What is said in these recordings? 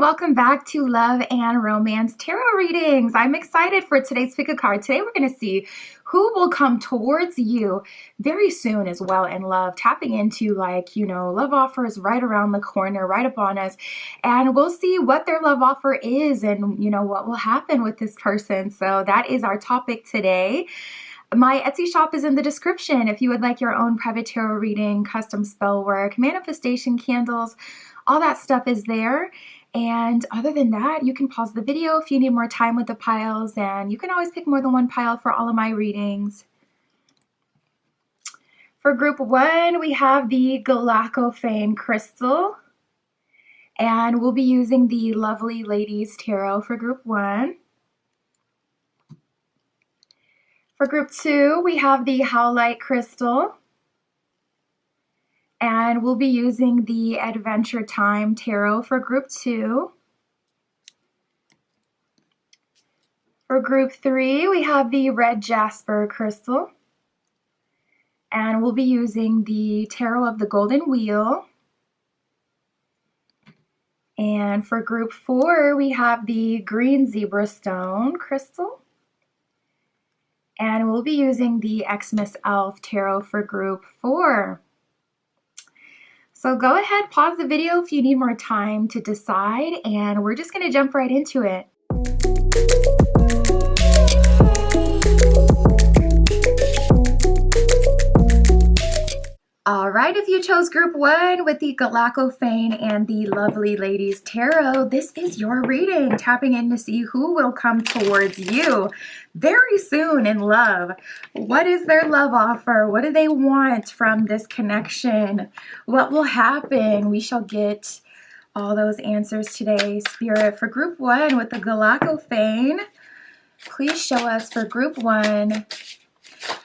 welcome back to Love and Romance Tarot Readings. I'm excited for today's pick a card. Today we're going to see who will come towards you very soon as well in love, tapping into love offers right around the corner, right upon us. And we'll see what their love offer is and, what will happen with this person. So that is our topic today. My Etsy shop is in the description if you would like your own private tarot reading, custom spell work, manifestation candles, all that stuff is there. And other than that, you can pause the video if you need more time with the piles, and you can always pick more than one pile for all of my readings. For group one, we have the Galactophane crystal, and we'll be using the Lovely Ladies Tarot for group one. For group two, we have the Howlite crystal, and we'll be using the Adventure Time Tarot for group two. For group three, we have the Red Jasper crystal, and we'll be using the Tarot of the Golden Wheel. And for group four, we have the Green Zebra Stone crystal, and we'll be using the Xmas Elf Tarot for group four. So go ahead, pause the video if you need more time to decide, and we're just going to jump right into it. All right, if you chose group one with the Galactophane and the Lovely Ladies Tarot, this is your reading, tapping in to see who will come towards you very soon in love. What is their love offer? What do they want from this connection? What will happen? We shall get all those answers today. Spirit, for group one with the Galactophane, please show us for group one,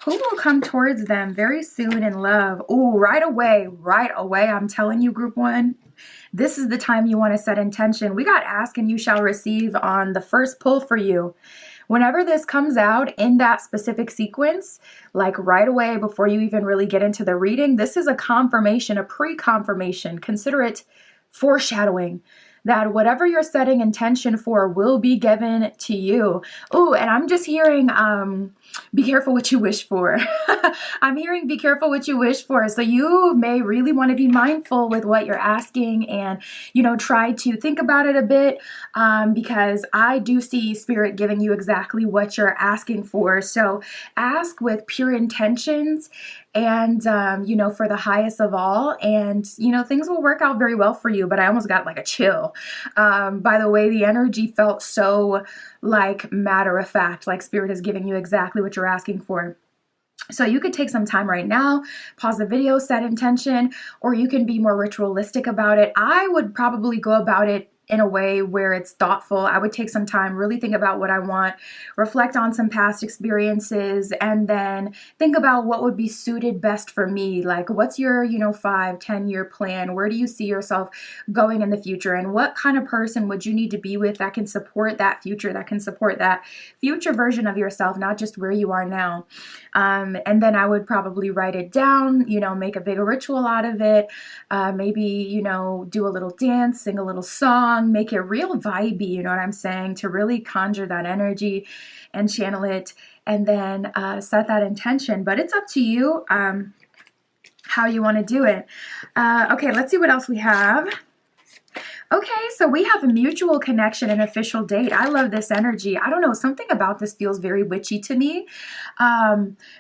who will come towards them very soon in love? Oh, right away, I'm telling you, group one, this is the time you want to set intention. We got ask and you shall receive on the first pull for you. Whenever this comes out in that specific sequence, like right away before you even really get into the reading, this is a confirmation, a pre-confirmation. Consider it foreshadowing that whatever you're setting intention for will be given to you. Oh, and I'm just hearing, be careful what you wish for. I'm hearing be careful what you wish for. So you may really want to be mindful with what you're asking and, try to think about it a bit, because I do see Spirit giving you exactly what you're asking for. So ask with pure intentions and, for the highest of all, and, things will work out very well for you. But I almost got like a chill. By the way, the energy felt so like matter of fact, like Spirit is giving you exactly what you're asking for. So you could take some time right now, pause the video, set intention, or you can be more ritualistic about it. I would probably go about it in a way where it's thoughtful. I would take some time, really think about what I want, reflect on some past experiences, and then think about what would be suited best for me. Like, what's your, 5-10 year plan? Where do you see yourself going in the future? And what kind of person would you need to be with that can support that future, that can support that future version of yourself, not just where you are now. And then I would probably write it down, make a big ritual out of it. Maybe, do a little dance, sing a little song, make it real vibey, you know what I'm saying, to really conjure that energy and channel it, and then set that intention. But it's up to you how you want to do it. Okay, let's see what else we have. Okay, so we have a mutual connection and official date. I love this energy. I don't know, something about this feels very witchy to me.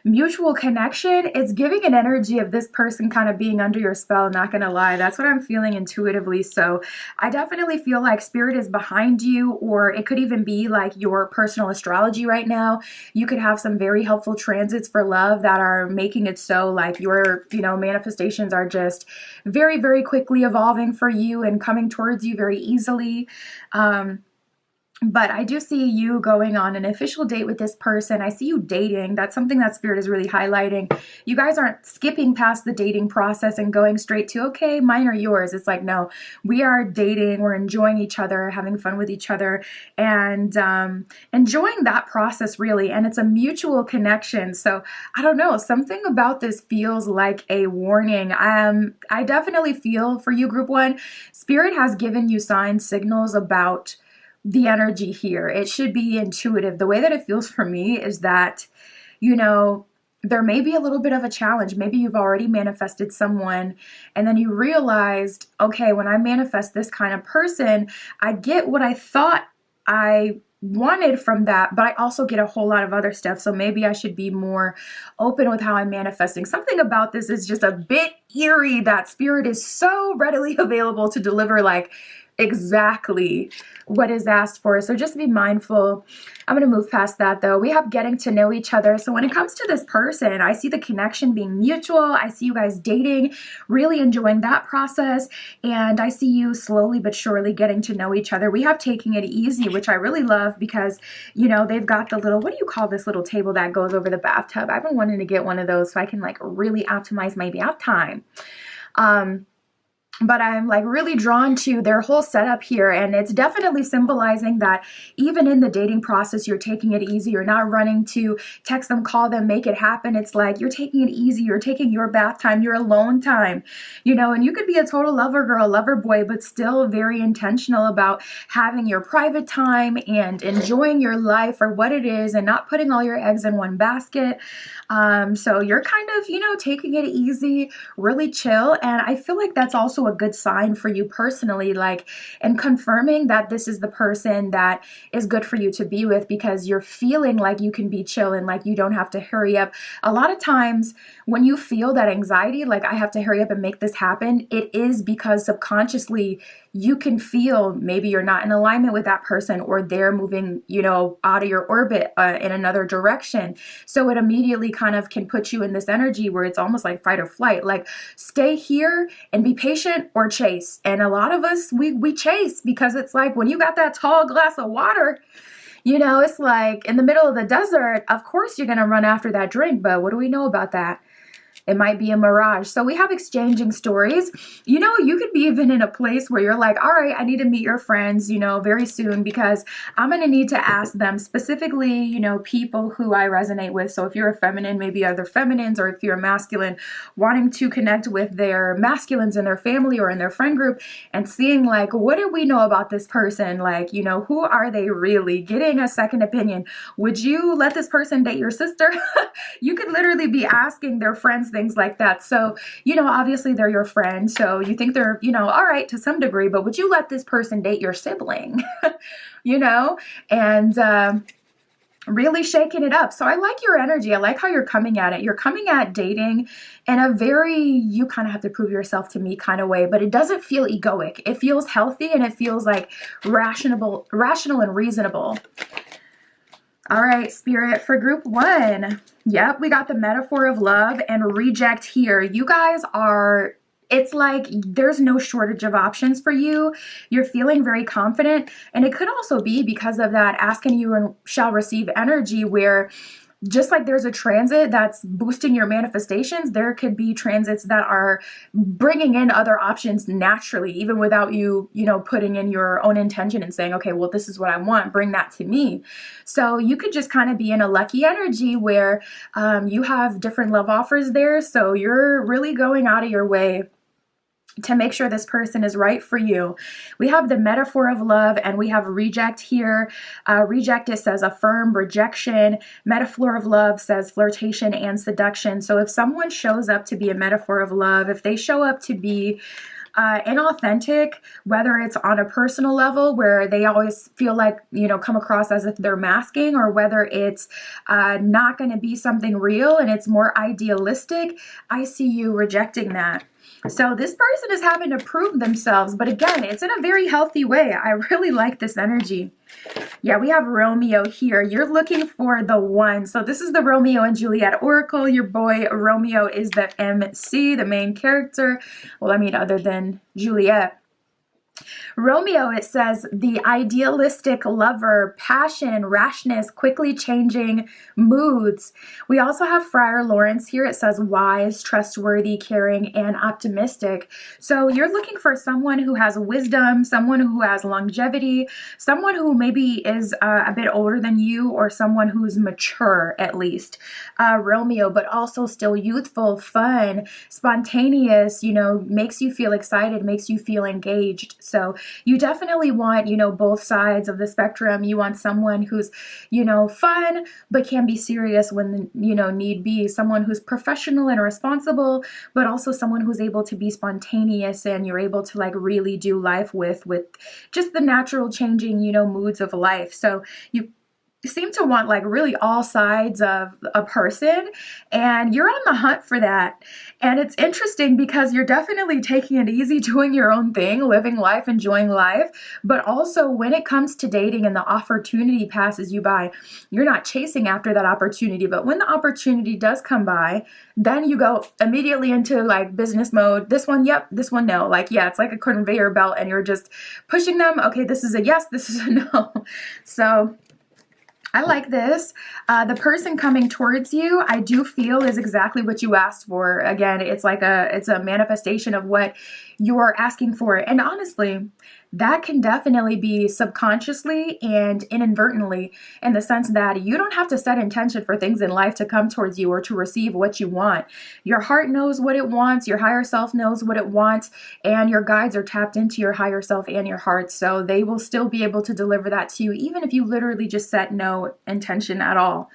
Mutual connection, it's giving an energy of this person kind of being under your spell, not gonna lie. That's what I'm feeling intuitively. So I definitely feel like Spirit is behind you, or it could even be like your personal astrology right now. You could have some very helpful transits for love that are making it so like your, manifestations are just very, very quickly evolving for you and coming towards you very easily. But I do see you going on an official date with this person. I see you dating. That's something that Spirit is really highlighting. You guys aren't skipping past the dating process and going straight to, okay, mine or yours. It's like, no, we are dating. We're enjoying each other, having fun with each other, and enjoying that process, really. And it's a mutual connection. So I don't know, something about this feels like a warning. I definitely feel for you, Group 1. Spirit has given you signs, signals about the energy here. It should be intuitive. The way that it feels for me is that, you know, there may be a little bit of a challenge. Maybe you've already manifested someone and then you realized, okay, when I manifest this kind of person, I get what I thought I wanted from that, but I also get a whole lot of other stuff. So maybe I should be more open with how I'm manifesting. Something about this is just a bit eerie that Spirit is so readily available to deliver like exactly what is asked for. So just be mindful. I'm going to move past that though. We have getting to know each other. So when it comes to this person, I see the connection being mutual. I see you guys dating, really enjoying that process. And I see you slowly but surely getting to know each other. We have taking it easy, which I really love because, you know, they've got the little, what do you call this little table that goes over the bathtub? I've been wanting to get one of those so I can like really optimize my bath time. But I'm like really drawn to their whole setup here. And it's definitely symbolizing that even in the dating process, you're taking it easy. You're not running to text them, call them, make it happen. It's like you're taking it easy. You're taking your bath time, your alone time, you know, and you could be a total lover girl, lover boy, but still very intentional about having your private time and enjoying your life for what it is and not putting all your eggs in one basket. So you're kind of, you know, taking it easy, really chill. And I feel like that's also a good sign for you personally, like, and confirming that this is the person that is good for you to be with because you're feeling like you can be chill and like you don't have to hurry up. A lot of times when you feel that anxiety, like I have to hurry up and make this happen, it is because subconsciously you can feel maybe you're not in alignment with that person or they're moving, you know, out of your orbit in another direction. So it immediately kind of can put you in this energy where it's almost like fight or flight, like stay here and be patient or chase. And a lot of us, we chase because it's like when you got that tall glass of water, you know, it's like in the middle of the desert, of course you're going to run after that drink. But what do we know about that? It might be a mirage. So we have exchanging stories. You know, you could be even in a place where you're like, all right, I need to meet your friends, you know, very soon because I'm going to need to ask them specifically, you know, people who I resonate with. So if you're a feminine, maybe other feminines, or if you're a masculine, wanting to connect with their masculines in their family or in their friend group and seeing like, what do we know about this person? Like, you know, who are they really? Getting a second opinion. Would you let this person date your sister? You could literally be asking their friends things like that. So, you know, obviously they're your friend. So you think they're, you know, all right to some degree, but would you let this person date your sibling? You know, and really shaking it up. So I like your energy. I like how you're coming at it. You're coming at dating in a very, you kind of have to prove yourself to me kind of way, but it doesn't feel egoic. It feels healthy and it feels like rational and reasonable. All right, Spirit, for Group 1. Yep, we got the metaphor of love and reject here. You guys are, it's like there's no shortage of options for you. You're feeling very confident. And it could also be because of that ask and you shall receive energy where just like there's a transit that's boosting your manifestations, there could be transits that are bringing in other options naturally, even without you, you know, putting in your own intention and saying, okay, well, this is what I want, bring that to me. So you could just kind of be in a lucky energy where you have different love offers there. So you're really going out of your way to make sure this person is right for you. We have the metaphor of love and we have reject here. Reject, it says affirm, rejection. Metaphor of love says flirtation and seduction. So if someone shows up to be a metaphor of love, if they show up to be inauthentic, whether it's on a personal level where they always feel like, you know, come across as if they're masking, or whether it's not going to be something real and it's more idealistic, I see you rejecting that. So this person is having to prove themselves, but again, it's in a very healthy way. I really like this energy. Yeah, we have Romeo here. You're looking for the one. So this is the Romeo and Juliet Oracle. Your boy Romeo is the MC, the main character. Well, I mean, other than Juliet. Romeo, it says the idealistic lover, passion, rashness, quickly changing moods. We also have Friar Lawrence here. It says wise, trustworthy, caring, and optimistic. So you're looking for someone who has wisdom, someone who has longevity, someone who maybe is a bit older than you, or someone who's mature at least. Romeo, but also still youthful, fun, spontaneous, makes you feel excited, makes you feel engaged. So you definitely want, both sides of the spectrum. You want someone who's, fun, but can be serious when, need be. Someone who's professional and responsible, but also someone who's able to be spontaneous and you're able to like really do life with just the natural changing, moods of life. So you seem to want like really all sides of a person, and you're on the hunt for that. And it's interesting because you're definitely taking it easy, doing your own thing, living life, enjoying life. But also when it comes to dating and the opportunity passes you by, you're not chasing after that opportunity. But when the opportunity does come by, then you go immediately into like business mode. This one, yep. This one, no. Like, yeah, it's like a conveyor belt and you're just pushing them. Okay, this is a yes, this is a no. So I like this. The person coming towards you, I do feel is exactly what you asked for. Again, it's a manifestation of what you're asking for. And honestly, that can definitely be subconsciously and inadvertently, in the sense that you don't have to set intention for things in life to come towards you or to receive what you want. Your heart knows what it wants, your higher self knows what it wants, and your guides are tapped into your higher self and your heart. So they will still be able to deliver that to you, even if you literally just set no intention at all.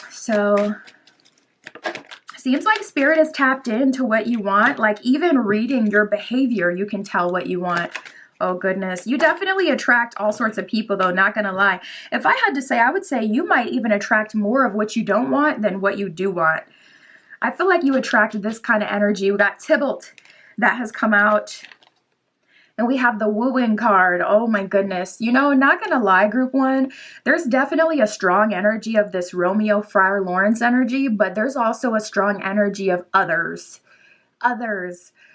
So seems like Spirit is tapped into what you want. Like even reading your behavior, you can tell what you want. Oh goodness. You definitely attract all sorts of people though, not gonna lie. If I had to say, I would say you might even attract more of what you don't want than what you do want. I feel like you attract this kind of energy. We got Tybalt that has come out. And we have the wooing card. Oh my goodness. Not gonna lie, group one, there's definitely a strong energy of this Romeo Friar Lawrence energy, but there's also a strong energy of others.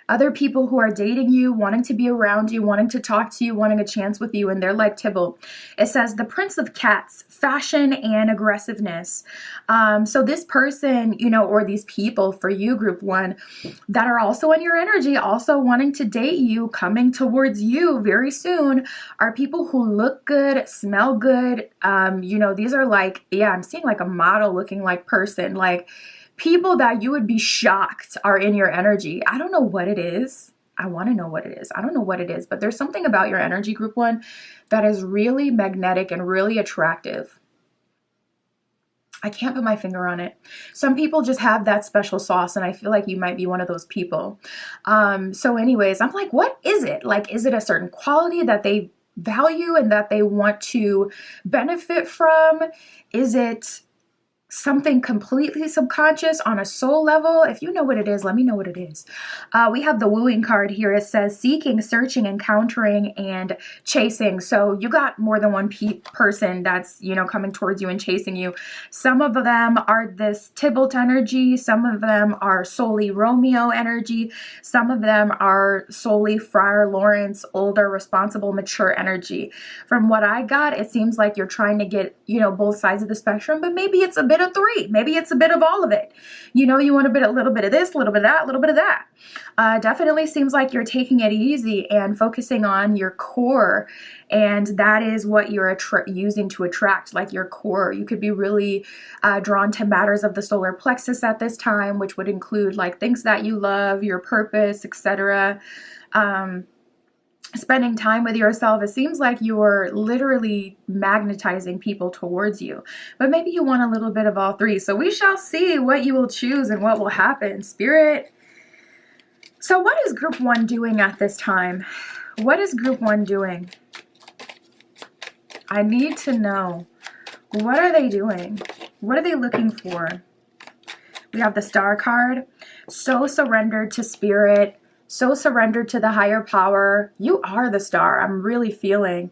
Other people who are dating you, wanting to be around you, wanting to talk to you, wanting a chance with you, and they're like Tybalt. It says the Prince of Cats, fashion and aggressiveness. So this person, or these people for you, group one, that are also in your energy, also wanting to date you, coming towards you very soon, are people who look good, smell good. These are like, yeah, I'm seeing like a model looking like person, like people that you would be shocked are in your energy. I don't know what it is. I want to know what it is. I don't know what it is, but there's something about your energy, group one, that is really magnetic and really attractive. I can't put my finger on it. Some people just have that special sauce, and I feel like you might be one of those people. So anyways, I'm like, what is it? Like, is it a certain quality that they value and that they want to benefit from? Is it something completely subconscious on a soul level? If you know what it is, let me know what it is. We have the wooing card here. It says seeking, searching, encountering, and chasing. So you got more than one person that's, coming towards you and chasing you. Some of them are this Tybalt energy. Some of them are solely Romeo energy. Some of them are solely Friar Lawrence, older, responsible, mature energy. From what I got, it seems like you're trying to get, both sides of the spectrum, but maybe it's a bit of three. Maybe it's a bit of all of it. You want a little bit of this, a little bit of that, a little bit of that. Definitely seems like you're taking it easy and focusing on your core. And that is what you're using to attract, like your core. You could be really drawn to matters of the solar plexus at this time, which would include like things that you love, your purpose, etc. Spending time with yourself. It seems like you're literally magnetizing people towards you, but maybe you want a little bit of all three. So we shall see what you will choose and what will happen, Spirit. So what is group one doing at this time? What is group one doing? I need to know. What are they doing? What are they looking for? We have the Star card. So surrendered to Spirit. So surrendered to the higher power. You are the star. I'm really feeling.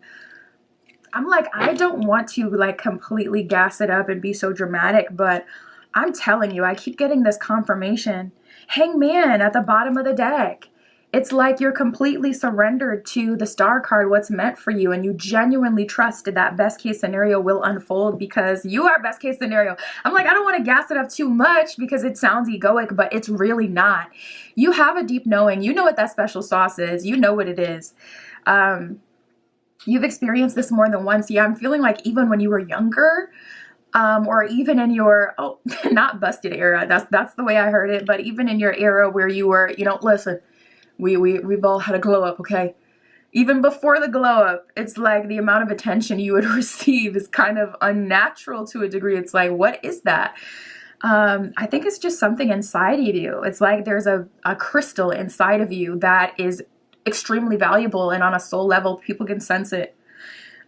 I'm like, I don't want to like completely gas it up and be so dramatic, but I'm telling you, I keep getting this confirmation. Hangman at the bottom of the deck. It's like you're completely surrendered to the star card, what's meant for you, and you genuinely trust that best case scenario will unfold because you are best case scenario. I'm like, I don't want to gas it up too much because it sounds egoic, but it's really not. You have a deep knowing. You know what that special sauce is. You know what it is. You've experienced this more than once. Yeah, I'm feeling like even when you were younger, or even in your, not busted era, that's the way I heard it, but even in your era where you were, listen, we've all had a glow up, okay? Even before the glow up, it's like the amount of attention you would receive is kind of unnatural to a degree. It's like, what is that? I think it's just something inside of you. It's like there's a crystal inside of you that is extremely valuable, and on a soul level, people can sense it.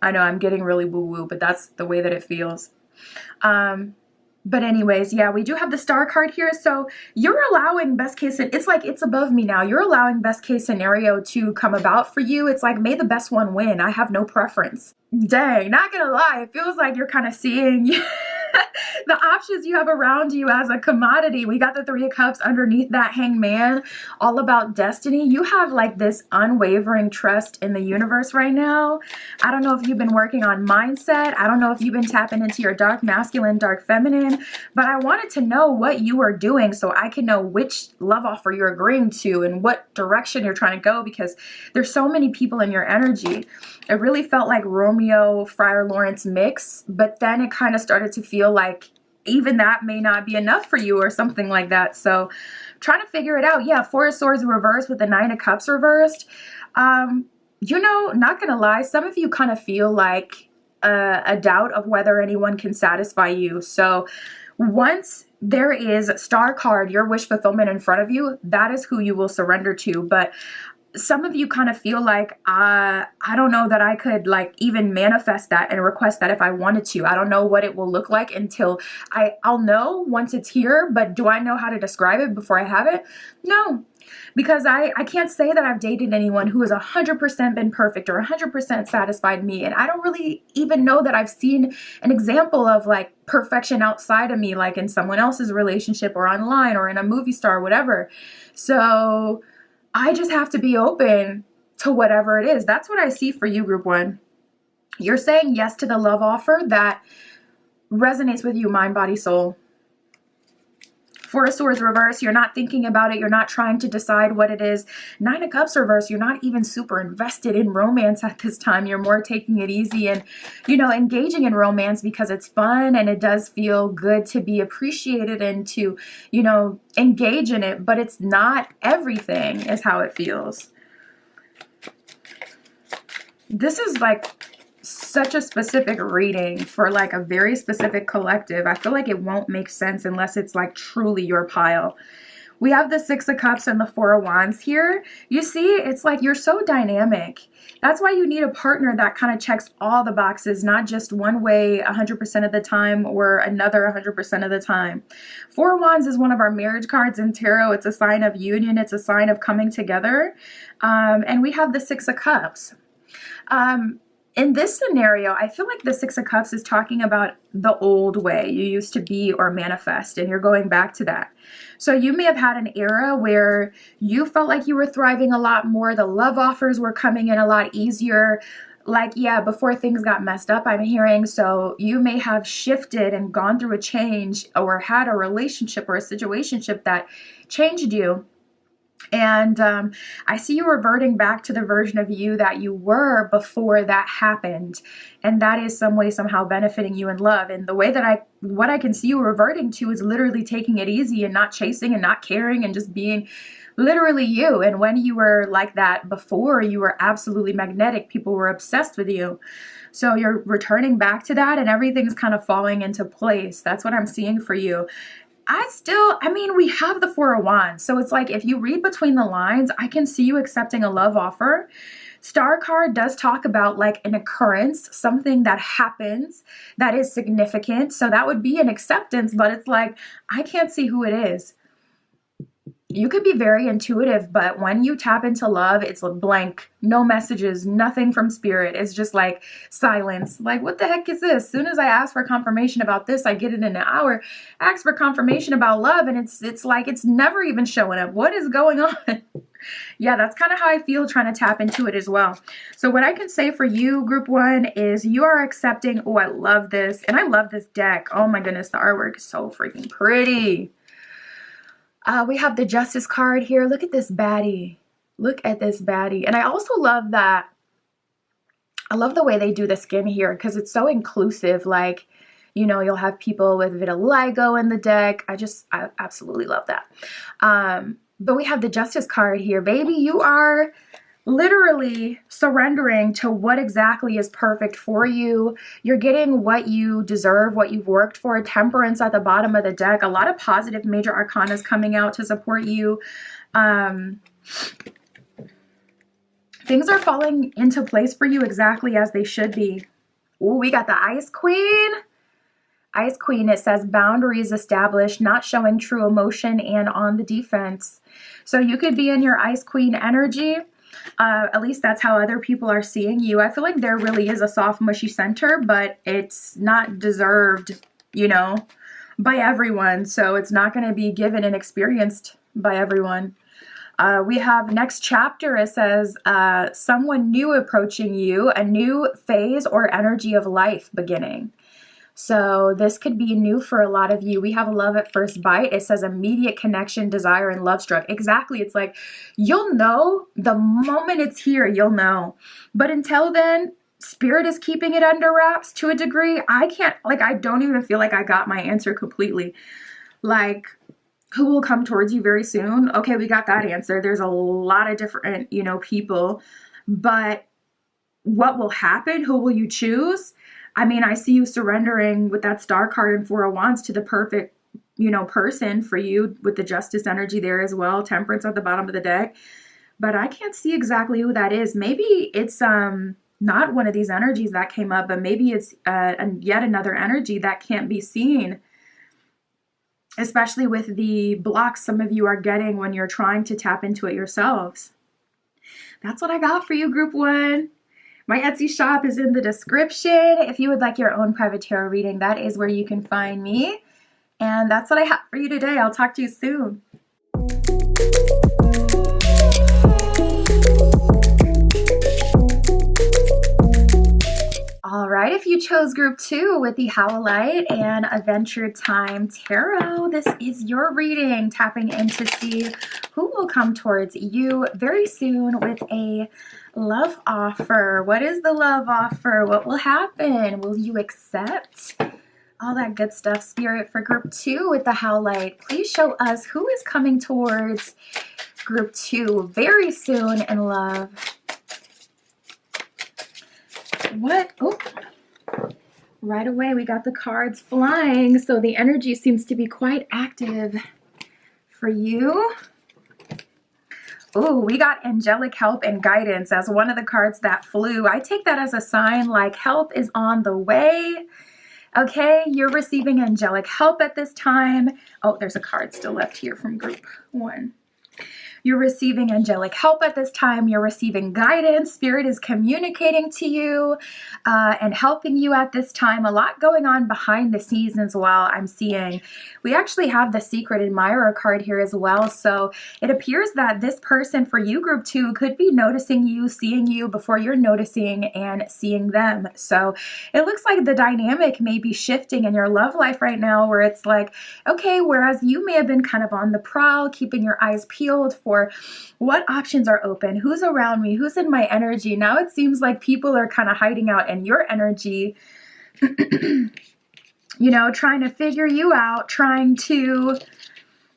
I know I'm getting really woo-woo, but that's the way that it feels. But anyways, yeah, we do have the star card here. So you're allowing best case, it's like it's above me now. You're allowing best case scenario to come about for you. It's like, may the best one win. I have no preference. Dang, not gonna lie, it feels like you're kind of seeing the options you have around you as a commodity. We got the Three of Cups underneath that Hangman, all about destiny. You have like this unwavering trust in the universe right now. I don't know if you've been working on mindset. I don't know if you've been tapping into your dark masculine, dark feminine, but I wanted to know what you are doing so I can know which love offer you're agreeing to and what direction you're trying to go, because there's so many people in your energy. It really felt like Romeo, Friar Lawrence mix, but then it kind of started to feel like even that may not be enough for you or something like that. So trying to figure it out. Yeah, Four of Swords reversed with the Nine of Cups reversed. Not gonna lie, some of you kind of feel like a doubt of whether anyone can satisfy you. So once there is star card, your wish fulfillment in front of you, that is who you will surrender to. But some of you kind of feel like, I don't know that I could like even manifest that and request that if I wanted to. I don't know what it will look like until I'll know once it's here, but do I know how to describe it before I have it? No, because I can't say that I've dated anyone who has 100% been perfect or 100% satisfied me. And I don't really even know that I've seen an example of like perfection outside of me, like in someone else's relationship or online or in a movie star or whatever. So I just have to be open to whatever it is. That's what I see for you, Group 1. You're saying yes to the love offer that resonates with you, mind, body, soul. Four of Swords reverse, you're not thinking about it. You're not trying to decide what it is. Nine of Cups reverse, you're not even super invested in romance at this time. You're more taking it easy and, engaging in romance because it's fun and it does feel good to be appreciated and to, engage in it. But it's not everything is how it feels. This is like such a specific reading for like a very specific collective. I feel like it won't make sense unless it's like truly your pile. We have the Six of Cups and the Four of Wands here. You see, it's like you're so dynamic. That's why you need a partner that kind of checks all the boxes, not just one way 100% of the time or another 100% of the time. Four of Wands is one of our marriage cards in tarot. It's a sign of union. It's a sign of coming together. And we have the Six of Cups. In this scenario, I feel like the Six of Cups is talking about the old way you used to be or manifest, and you're going back to that. So you may have had an era where you felt like you were thriving a lot more. The love offers were coming in a lot easier. Like, yeah, before things got messed up, I'm hearing. So you may have shifted and gone through a change or had a relationship or a situationship that changed you. And I see you reverting back to the version of you that you were before that happened. And that is some way, somehow benefiting you in love. And the way that what I can see you reverting to is literally taking it easy and not chasing and not caring and just being literally you. And when you were like that before, you were absolutely magnetic. People were obsessed with you. So you're returning back to that and everything's kind of falling into place. That's what I'm seeing for you. We have the Four of Wands. So it's like, if you read between the lines, I can see you accepting a love offer. Star card does talk about like an occurrence, something that happens that is significant. So that would be an acceptance, but it's like, I can't see who it is. You could be very intuitive, but when you tap into love, it's blank, no messages, nothing from spirit. It's just like silence. Like, what the heck is this? As soon as I ask for confirmation about this, I get it in an hour. Ask for confirmation about love, and it's like it's never even showing up. What is going on? Yeah, that's kind of how I feel trying to tap into it as well. So what I can say for you, group one, is you are accepting. Oh, I love this. And I love this deck. Oh my goodness, the artwork is so freaking pretty. We have the Justice card here. Look at this baddie. Look at this baddie. And I also love that. I love the way they do the skin here because it's so inclusive. Like, you know, you'll have people with vitiligo in the deck. I absolutely love that. But we have the Justice card here. Baby, you are literally surrendering to what exactly is perfect for you. You're getting what you deserve, what you've worked for. Temperance at the bottom of the deck. A lot of positive major arcanas coming out to support you. Things are falling into place for you exactly as they should be. Ooh, we got the Ice Queen. Ice Queen, it says boundaries established, not showing true emotion, and on the defense. So you could be in your Ice Queen energy. At least that's how other people are seeing you. I feel like there really is a soft, mushy center, but it's not deserved, you know, by everyone. So it's not going to be given and experienced by everyone. We have next chapter. It says someone new approaching you, a new phase or energy of life beginning. So this could be new for a lot of you. We have a love at first bite. It says immediate connection, desire, and love struck. Exactly. It's like, you'll know the moment it's here, you'll know. But until then, spirit is keeping it under wraps to a degree. I don't even feel like I got my answer completely. Like, who will come towards you very soon? Okay, we got that answer. There's a lot of different, you know, people. But what will happen? Who will you choose? I mean, I see you surrendering with that Star card and Four of Wands to the perfect, you know, person for you with the Justice energy there as well. Temperance at the bottom of the deck. But I can't see exactly who that is. Maybe it's not one of these energies that came up, but maybe it's yet another energy that can't be seen. Especially with the blocks some of you are getting when you're trying to tap into it yourselves. That's what I got for you, group one. My Etsy shop is in the description. If you would like your own private tarot reading, that is where you can find me. And that's what I have for you today. I'll talk to you soon. All right, if you chose group two with the Howlite and Adventure Time Tarot, this is your reading, tapping in to see who will come towards you very soon with a love offer. What is the love offer? What will happen? Will you accept? All that good stuff, Spirit, for group two with the Howlite. Please show us who is coming towards group two very soon in love. What? Oh, right away we got the cards flying, so the energy seems to be quite active for you. Oh, we got angelic help and guidance as one of the cards that flew. I take that as a sign like help is on the way. Okay, you're receiving angelic help at this time. Oh, there's a card still left here from group one. You're receiving angelic help at this time. You're receiving guidance. Spirit is communicating to you and helping you at this time. A lot going on behind the scenes as well, I'm seeing. We actually have the Secret Admirer card here as well. So it appears that this person for you, group two, could be noticing you, seeing you before you're noticing and seeing them. So it looks like the dynamic may be shifting in your love life right now, where it's like, okay, whereas you may have been kind of on the prowl, keeping your eyes peeled for what options are open, who's around me, who's in my energy. Now it seems like people are kind of hiding out in your energy, you know, trying to figure you out, trying to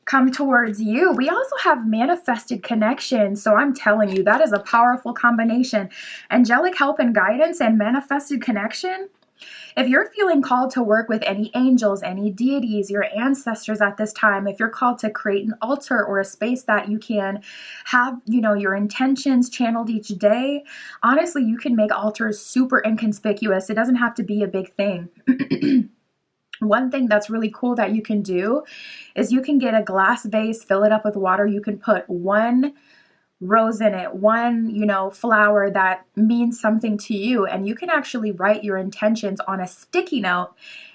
come towards you. We also have manifested connection. So I'm telling you, that is a powerful combination. Angelic help and guidance and manifested connection. If you're feeling called to work with any angels, any deities, your ancestors at this time, if you're called to create an altar or a space that you can have, you know, your intentions channeled each day, honestly, you can make altars super inconspicuous. It doesn't have to be a big thing. One thing that's really cool that you can do is you can get a glass vase, fill it up with water. You can put one rose in it, one, flower that means something to you. And you can actually write your intentions on a sticky note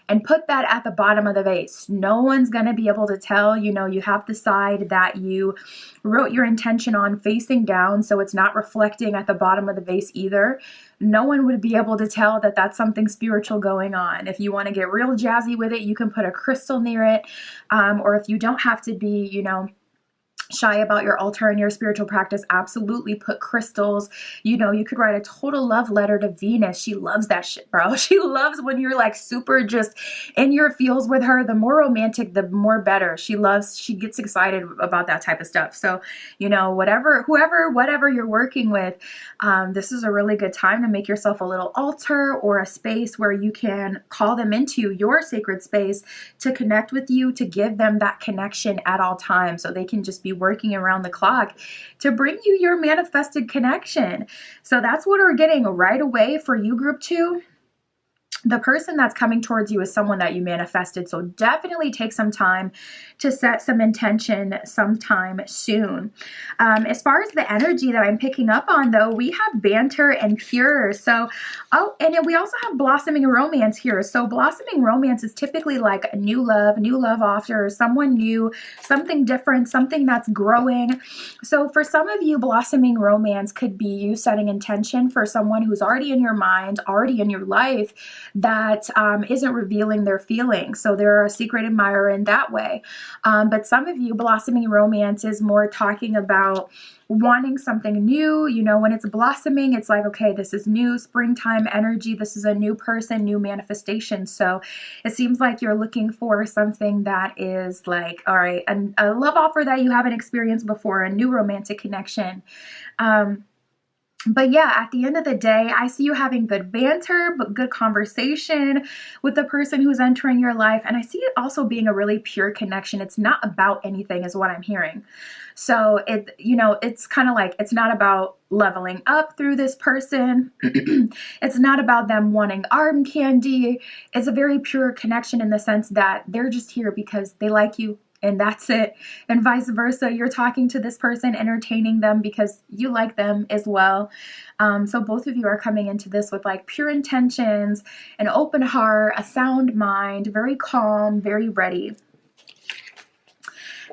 and put that at the bottom of the vase. No one's going to be able to tell. You have the side that you wrote your intention on facing down, so it's not reflecting at the bottom of the vase either. No one would be able to tell that that's something spiritual going on. If you want to get real jazzy with it, you can put a crystal near it. Or if you don't have to be, shy about your altar and your spiritual practice, absolutely put crystals. You could write a total love letter to Venus. She loves that shit, bro. She loves when you're like super just in your feels with her. The more romantic, the more better. She gets excited about that type of stuff. So, whatever you're working with, this is a really good time to make yourself a little altar or a space where you can call them into your sacred space to connect with you, to give them that connection at all times, so they can just be working around the clock to bring you your manifested connection. So that's what we're getting right away for you, group 2. The person that's coming towards you is someone that you manifested. So definitely take some time to set some intention sometime soon. As far as the energy that I'm picking up on, though, we have banter and pure. So, and then we also have blossoming romance here. So blossoming romance is typically like a new love offer, someone new, something different, something that's growing. So for some of you, blossoming romance could be you setting intention for someone who's already in your mind, already in your life, that isn't revealing their feelings. So they're a secret admirer in that way. But some of you, blossoming romance is more talking about wanting something new. When it's blossoming, it's like, okay, this is new springtime energy. This is a new person, new manifestation. So it seems like you're looking for something that is like, all right, a love offer that you haven't experienced before, a new romantic connection. But yeah, at the end of the day, I see you having good banter, but good conversation with the person who's entering your life. And I see it also being a really pure connection. It's not about anything is what I'm hearing. So it's kind of like, it's not about leveling up through this person. It's not about them wanting arm candy. It's a very pure connection in the sense that they're just here because they like you. And that's it. And vice versa. You're talking to this person, entertaining them because you like them as well. So both of you are coming into this with like pure intentions, an open heart, a sound mind, very calm, very ready.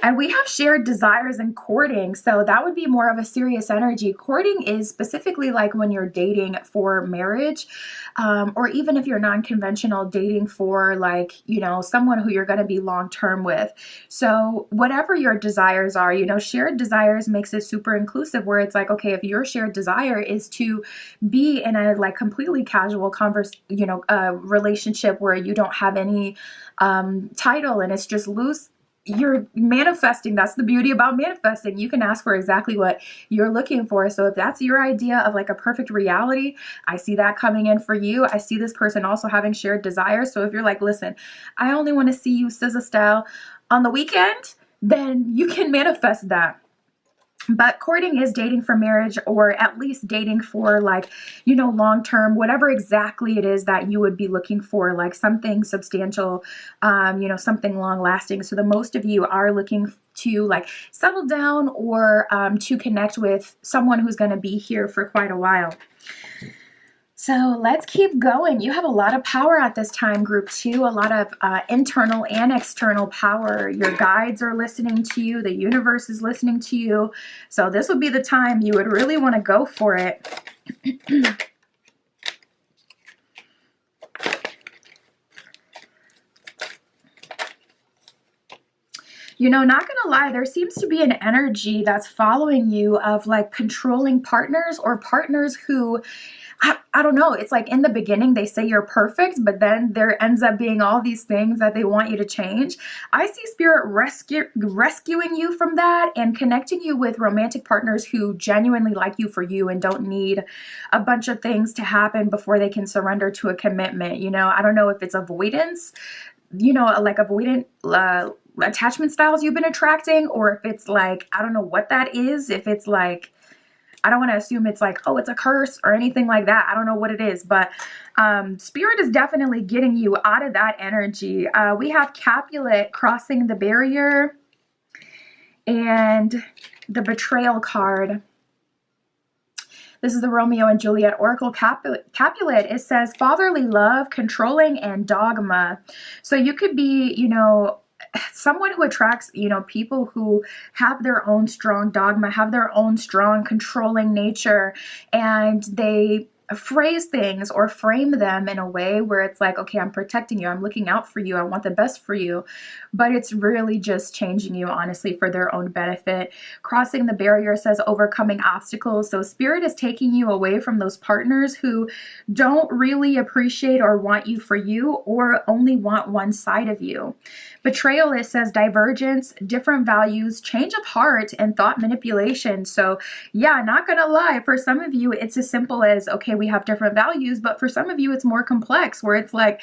And we have shared desires and courting. So that would be more of a serious energy. Courting is specifically like when you're dating for marriage, or even if you're non-conventional, dating for like, someone who you're going to be long-term with. So whatever your desires are, shared desires makes it super inclusive, where it's like, okay, if your shared desire is to be in a like completely casual relationship where you don't have any title and it's just loose, you're manifesting. That's the beauty about manifesting. You can ask for exactly what you're looking for. So if that's your idea of like a perfect reality, I see that coming in for you. I see this person also having shared desires. So if you're like, listen, I only want to see you SZA style on the weekend, then you can manifest that. But courting is dating for marriage, or at least dating for like, long-term, whatever exactly it is that you would be looking for, like something substantial, something long-lasting. So the most of you are looking to like settle down or to connect with someone who's going to be here for quite a while. So let's keep going. You have a lot of power at this time, group 2, a lot of internal and external power. Your guides are listening to you. The universe is listening to you. So this would be the time you would really want to go for it. Not gonna lie, there seems to be an energy that's following you of like controlling partners, or partners who, I don't know, it's like in the beginning they say you're perfect, but then there ends up being all these things that they want you to change. I see spirit rescuing you from that and connecting you with romantic partners who genuinely like you for you and don't need a bunch of things to happen before they can surrender to a commitment. I don't know if it's avoidance, like avoidant attachment styles you've been attracting, or if it's like, I don't know what that is, if it's like I don't want to assume it's like, oh, it's a curse or anything like that. I don't know what it is, but Spirit is definitely getting you out of that energy. We have Capulet crossing the barrier and the betrayal card. This is the Romeo and Juliet Oracle Capulet. It says fatherly love, controlling, and dogma. So you could be, you know, someone who attracts, you know, people who have their own strong dogma, have their own strong controlling nature, and they phrase things or frame them in a way where it's like, okay, I'm protecting you, I'm looking out for you, I want the best for you, but it's really just changing you, honestly, for their own benefit. Crossing the barrier says overcoming obstacles. So Spirit is taking you away from those partners who don't really appreciate or want you for you, or only want one side of you. Betrayal, it says divergence, different values, change of heart, and thought manipulation. So yeah, not gonna lie, for some of you, it's as simple as, okay, we have different values, but for some of you, it's more complex, where it's like,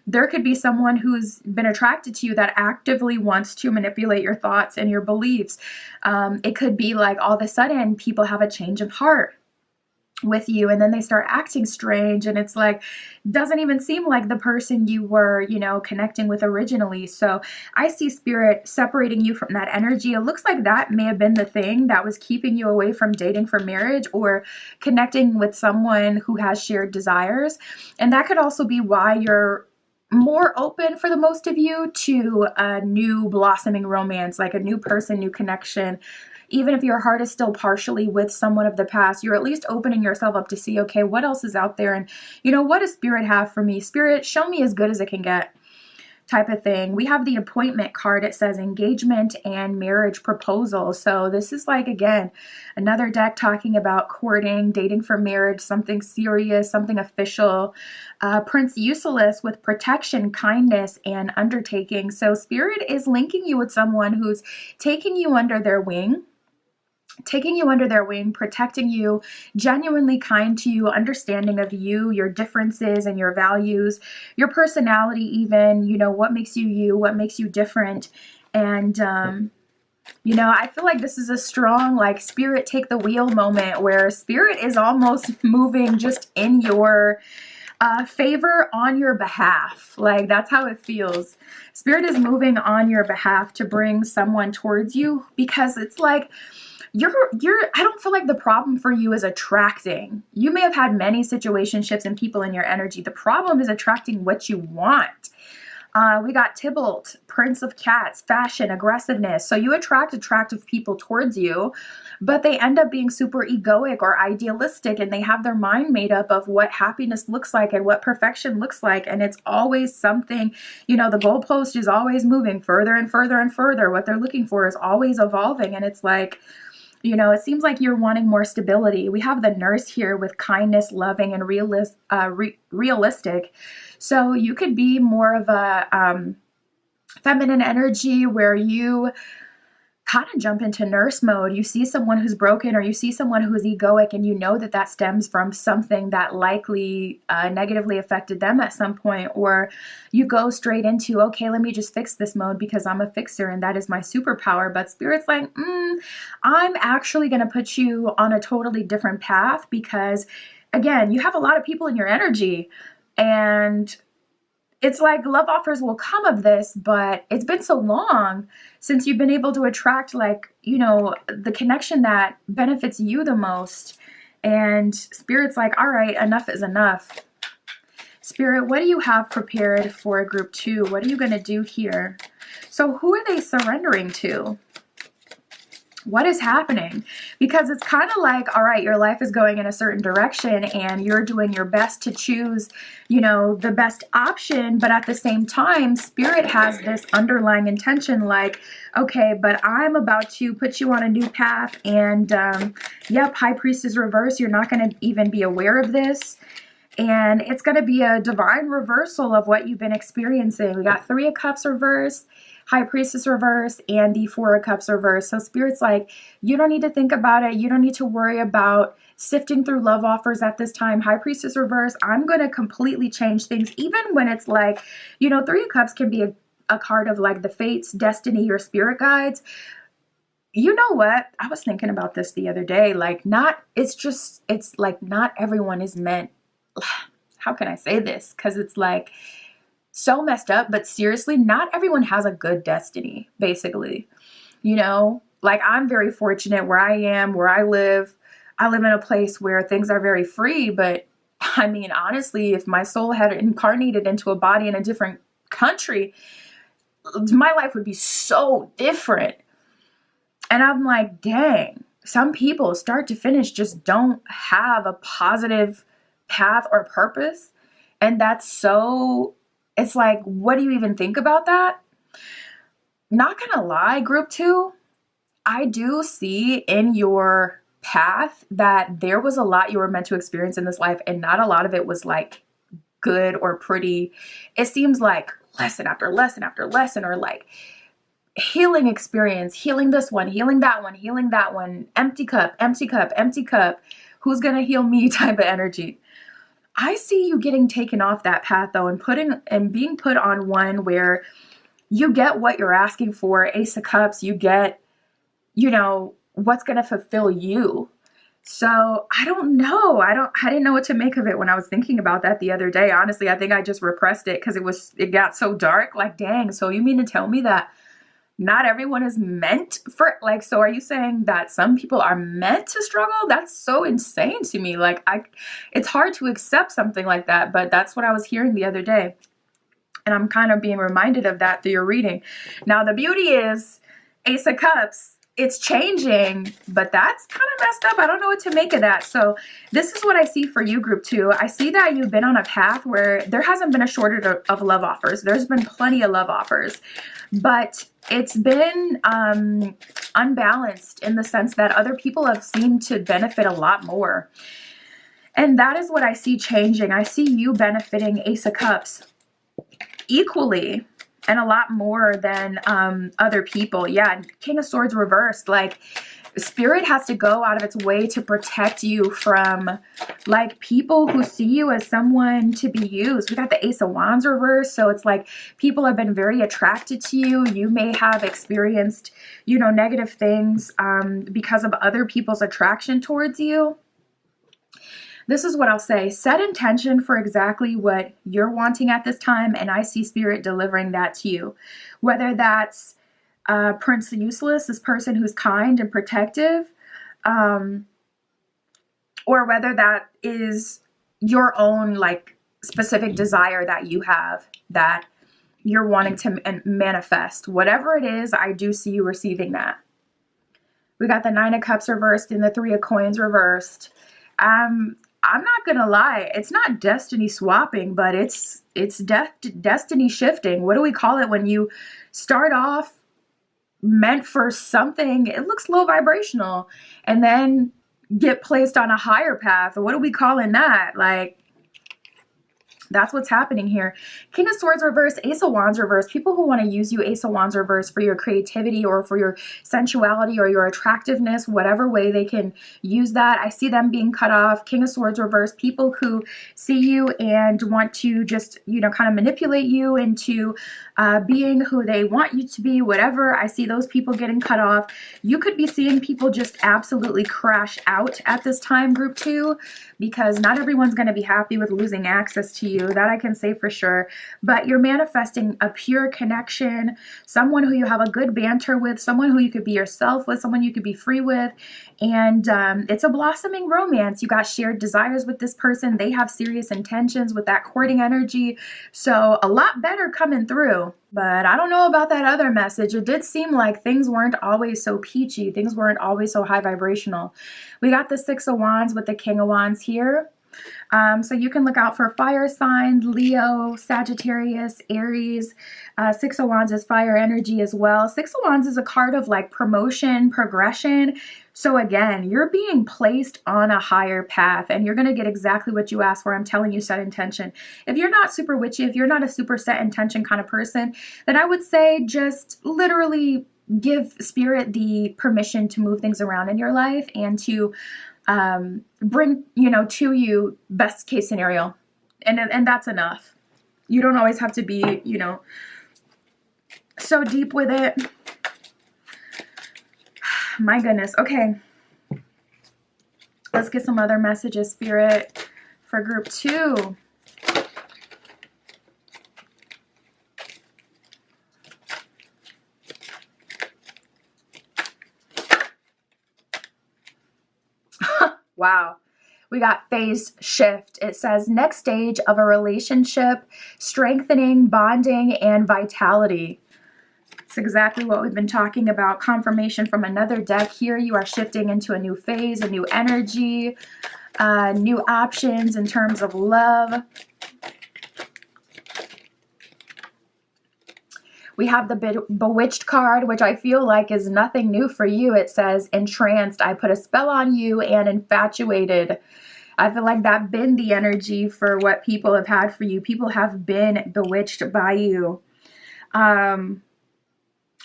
there could be someone who's been attracted to you that actively wants to manipulate your thoughts and your beliefs. It could be like all of a sudden people have a change of heart with you, and then they start acting strange, and it's like, doesn't even seem like the person you were, you know, connecting with originally. So I see Spirit separating you from that energy. It looks like that may have been the thing that was keeping you away from dating for marriage or connecting with someone who has shared desires. And that could also be why you're more open, for the most of you, to a new blossoming romance, like a new person, new connection. Even if your heart is still partially with someone of the past, you're at least opening yourself up to see, okay, what else is out there? And, you know, what does Spirit have for me? Spirit, show me as good as it can get, type of thing. We have the appointment card. It says engagement and marriage proposal. So this is like, again, another deck talking about courting, dating for marriage, something serious, something official. Prince Useless with protection, kindness, and undertaking. So Spirit is linking you with someone who's taking you under their wing, protecting you, genuinely kind to you, understanding of you, your differences and your values, your personality even, you know, what makes you you, what makes you different. And, you know, I feel like this is a strong, like, Spirit take the wheel moment, where Spirit is almost moving just in your favor, on your behalf. Like, that's how it feels. Spirit is moving on your behalf to bring someone towards you, because it's like, I don't feel like the problem for you is attracting. You may have had many situationships and people in your energy. The problem is attracting what you want. We got Tybalt, Prince of Cats, fashion, aggressiveness. So you attract attractive people towards you, but they end up being super egoic or idealistic, and they have their mind made up of what happiness looks like and what perfection looks like. And it's always something, you know, the goalpost is always moving further and further and further. What they're looking for is always evolving. And it's like, you know, it seems like you're wanting more stability. We have the Nurse here with kindness, loving, and realistic. So you could be more of a feminine energy, where you kind of jump into nurse mode. You see someone who's broken, or you see someone who's egoic, and you know that that stems from something that likely negatively affected them at some point. Or you go straight into, okay, let me just fix this mode because I'm a fixer and that is my superpower. But Spirit's like, I'm actually going to put you on a totally different path, because, again, you have a lot of people in your energy, and it's like love offers will come of this, but it's been so long since you've been able to attract, like, you know, the connection that benefits you the most. And Spirit's like, all right, enough is enough. Spirit, what do you have prepared for group 2? What are you going to do here? So who are they surrendering to? What is happening? Because it's kind of like, all right, your life is going in a certain direction and you're doing your best to choose, you know, the best option. But at the same time, Spirit has this underlying intention like, okay, but I'm about to put you on a new path. And yep, High Priestess reverse. You're not going to even be aware of this. And it's going to be a divine reversal of what you've been experiencing. We got 3 of Cups reverse, High Priestess reverse, and the 4 of Cups reverse. So Spirit's like, you don't need to think about it. You don't need to worry about sifting through love offers at this time. High Priestess reverse, I'm going to completely change things. Even when it's like, you know, 3 of Cups can be a card of like the fates, destiny, or spirit guides. you know what? I was thinking about this the other day. Like, it's like not everyone is meant. How can I say this? Because it's like so messed up, but seriously, not everyone has a good destiny, basically. You know, like I'm very fortunate where I am, where I live. I live in a place where things are very free, but I mean, honestly, if my soul had incarnated into a body in a different country, my life would be so different. And I'm like, dang, some people start to finish just don't have a positive path or purpose. And that's so, it's like, what do you even think about that? Not gonna lie, group two, I do see in your path that there was a lot you were meant to experience in this life, and not a lot of it was like good or pretty. It seems like lesson after lesson after lesson, or like healing experience, healing this one, healing that one, healing that one, empty cup, empty cup, empty cup. Who's gonna heal me type of energy. I see you getting taken off that path though, and being put on one where you get what you're asking for. Ace of Cups, you get, you know, what's going to fulfill you. So I don't know. I didn't know what to make of it when I was thinking about that the other day. Honestly, I think I just repressed it because it got so dark. Like, dang. So you mean to tell me that not everyone is meant for, like, so are you saying that some people are meant to struggle? That's so insane to me. Like, it's hard to accept something like that, but that's what I was hearing the other day. And I'm kind of being reminded of that through your reading. Now, the beauty is Ace of Cups, it's changing, but that's kind of messed up. I don't know what to make of that. So this is what I see for you, group two. I see that you've been on a path where there hasn't been a shortage of love offers. There's been plenty of love offers, but it's been unbalanced in the sense that other people have seemed to benefit a lot more. And that is what I see changing. I see you benefiting, Ace of Cups, equally and a lot more than other people. Yeah, King of Swords reversed. Like, Spirit has to go out of its way to protect you from like people who see you as someone to be used. We got the Ace of Wands reversed. So it's like people have been very attracted to you. You may have experienced, you know, negative things because of other people's attraction towards you. This is what I'll say. Set intention for exactly what you're wanting at this time, and I see Spirit delivering that to you. Whether that's Prince Useless, this person who's kind and protective, or whether that is your own like specific desire that you have that you're wanting to manifest. Whatever it is, I do see you receiving that. We got the Nine of Cups reversed and the Three of Coins reversed. I'm not gonna lie, it's not destiny swapping, but it's destiny shifting. What do we call it when you start off meant for something? It looks low vibrational, and then get placed on a higher path. What are we calling that? Like, that's what's happening here. King of Swords reverse, Ace of Wands reverse. People who want to use you, Ace of Wands reverse, for your creativity or for your sensuality or your attractiveness, whatever way they can use that, I see them being cut off. King of Swords reverse, people who see you and want to just, you know, kind of manipulate you into being who they want you to be, whatever. I see those people getting cut off. You could be seeing people just absolutely crash out at this time, group two, because not everyone's going to be happy with losing access to you. That I can say for sure. But you're manifesting a pure connection, someone who you have a good banter with, someone who you could be yourself with, someone you could be free with. And it's a blossoming romance. You got shared desires with this person. They have serious intentions with that courting energy. So a lot better coming through. But I don't know about that other message. It did seem like things weren't always so peachy. Things weren't always so high vibrational. We got the Six of Wands with the King of Wands here. So you can look out for fire signs, Leo, Sagittarius, Aries. Six of Wands is fire energy as well. Six of Wands is a card of like promotion, progression. So again, you're being placed on a higher path and you're going to get exactly what you asked for. I'm telling you, set intention. If you're not super witchy, if you're not a super set intention kind of person, then I would say just literally give Spirit the permission to move things around in your life and to bring, you know, to you best case scenario. And that's enough. You don't always have to be, you know, so deep with it. My goodness. Okay. Let's get some other messages, Spirit, for group 2. Wow. We got phase shift. It says next stage of a relationship, strengthening, bonding, and vitality. It's exactly what we've been talking about. Confirmation from another deck here. You are shifting into a new phase, a new energy, new options in terms of love. We have the Bewitched card, which I feel like is nothing new for you. It says, entranced, I put a spell on you, and infatuated. I feel like that's been the energy for what people have had for you. People have been bewitched by you.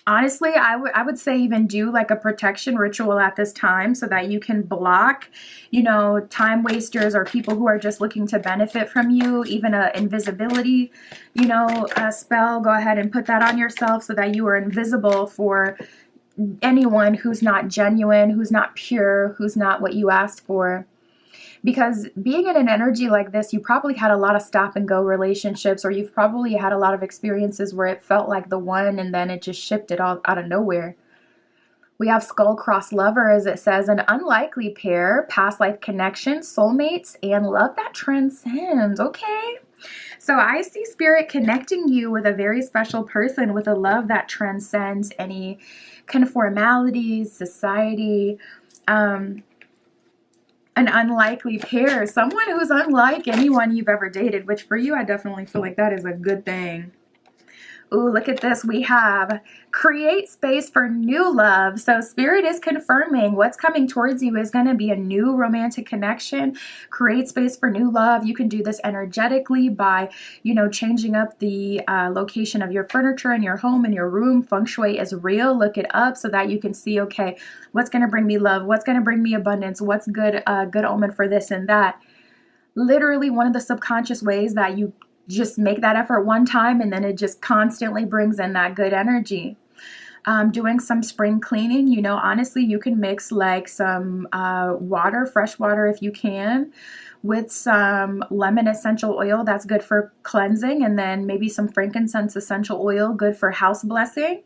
Honestly, I would say even do like a protection ritual at this time so that you can block, you know, time wasters or people who are just looking to benefit from you. Even a invisibility, you know, a spell. Go ahead and put that on yourself so that you are invisible for anyone who's not genuine, who's not pure, who's not what you asked for. Because being in an energy like this, you probably had a lot of stop and go relationships, or you've probably had a lot of experiences where it felt like the one and then it just shifted all out of nowhere. We have skull cross lovers. It says an unlikely pair, past life connection, soulmates, and love that transcends. Okay. So I see Spirit connecting you with a very special person with a love that transcends any conformalities, society, an unlikely pair, someone who's unlike anyone you've ever dated, which for you, I definitely feel like that is a good thing. Ooh, look at this. We have create space for new love. So Spirit is confirming what's coming towards you is going to be a new romantic connection. Create space for new love. You can do this energetically by, you know, changing up the location of your furniture in your home, in your room. Feng Shui is real. Look it up so that you can see, okay, what's going to bring me love? What's going to bring me abundance? What's good omen for this and that? Literally one of the subconscious ways that you just make that effort one time and then it just constantly brings in that good energy. Doing some spring cleaning, you know, honestly, you can mix like some water, fresh water if you can, with some lemon essential oil. That's good for cleansing. And then maybe some frankincense essential oil, good for house blessing.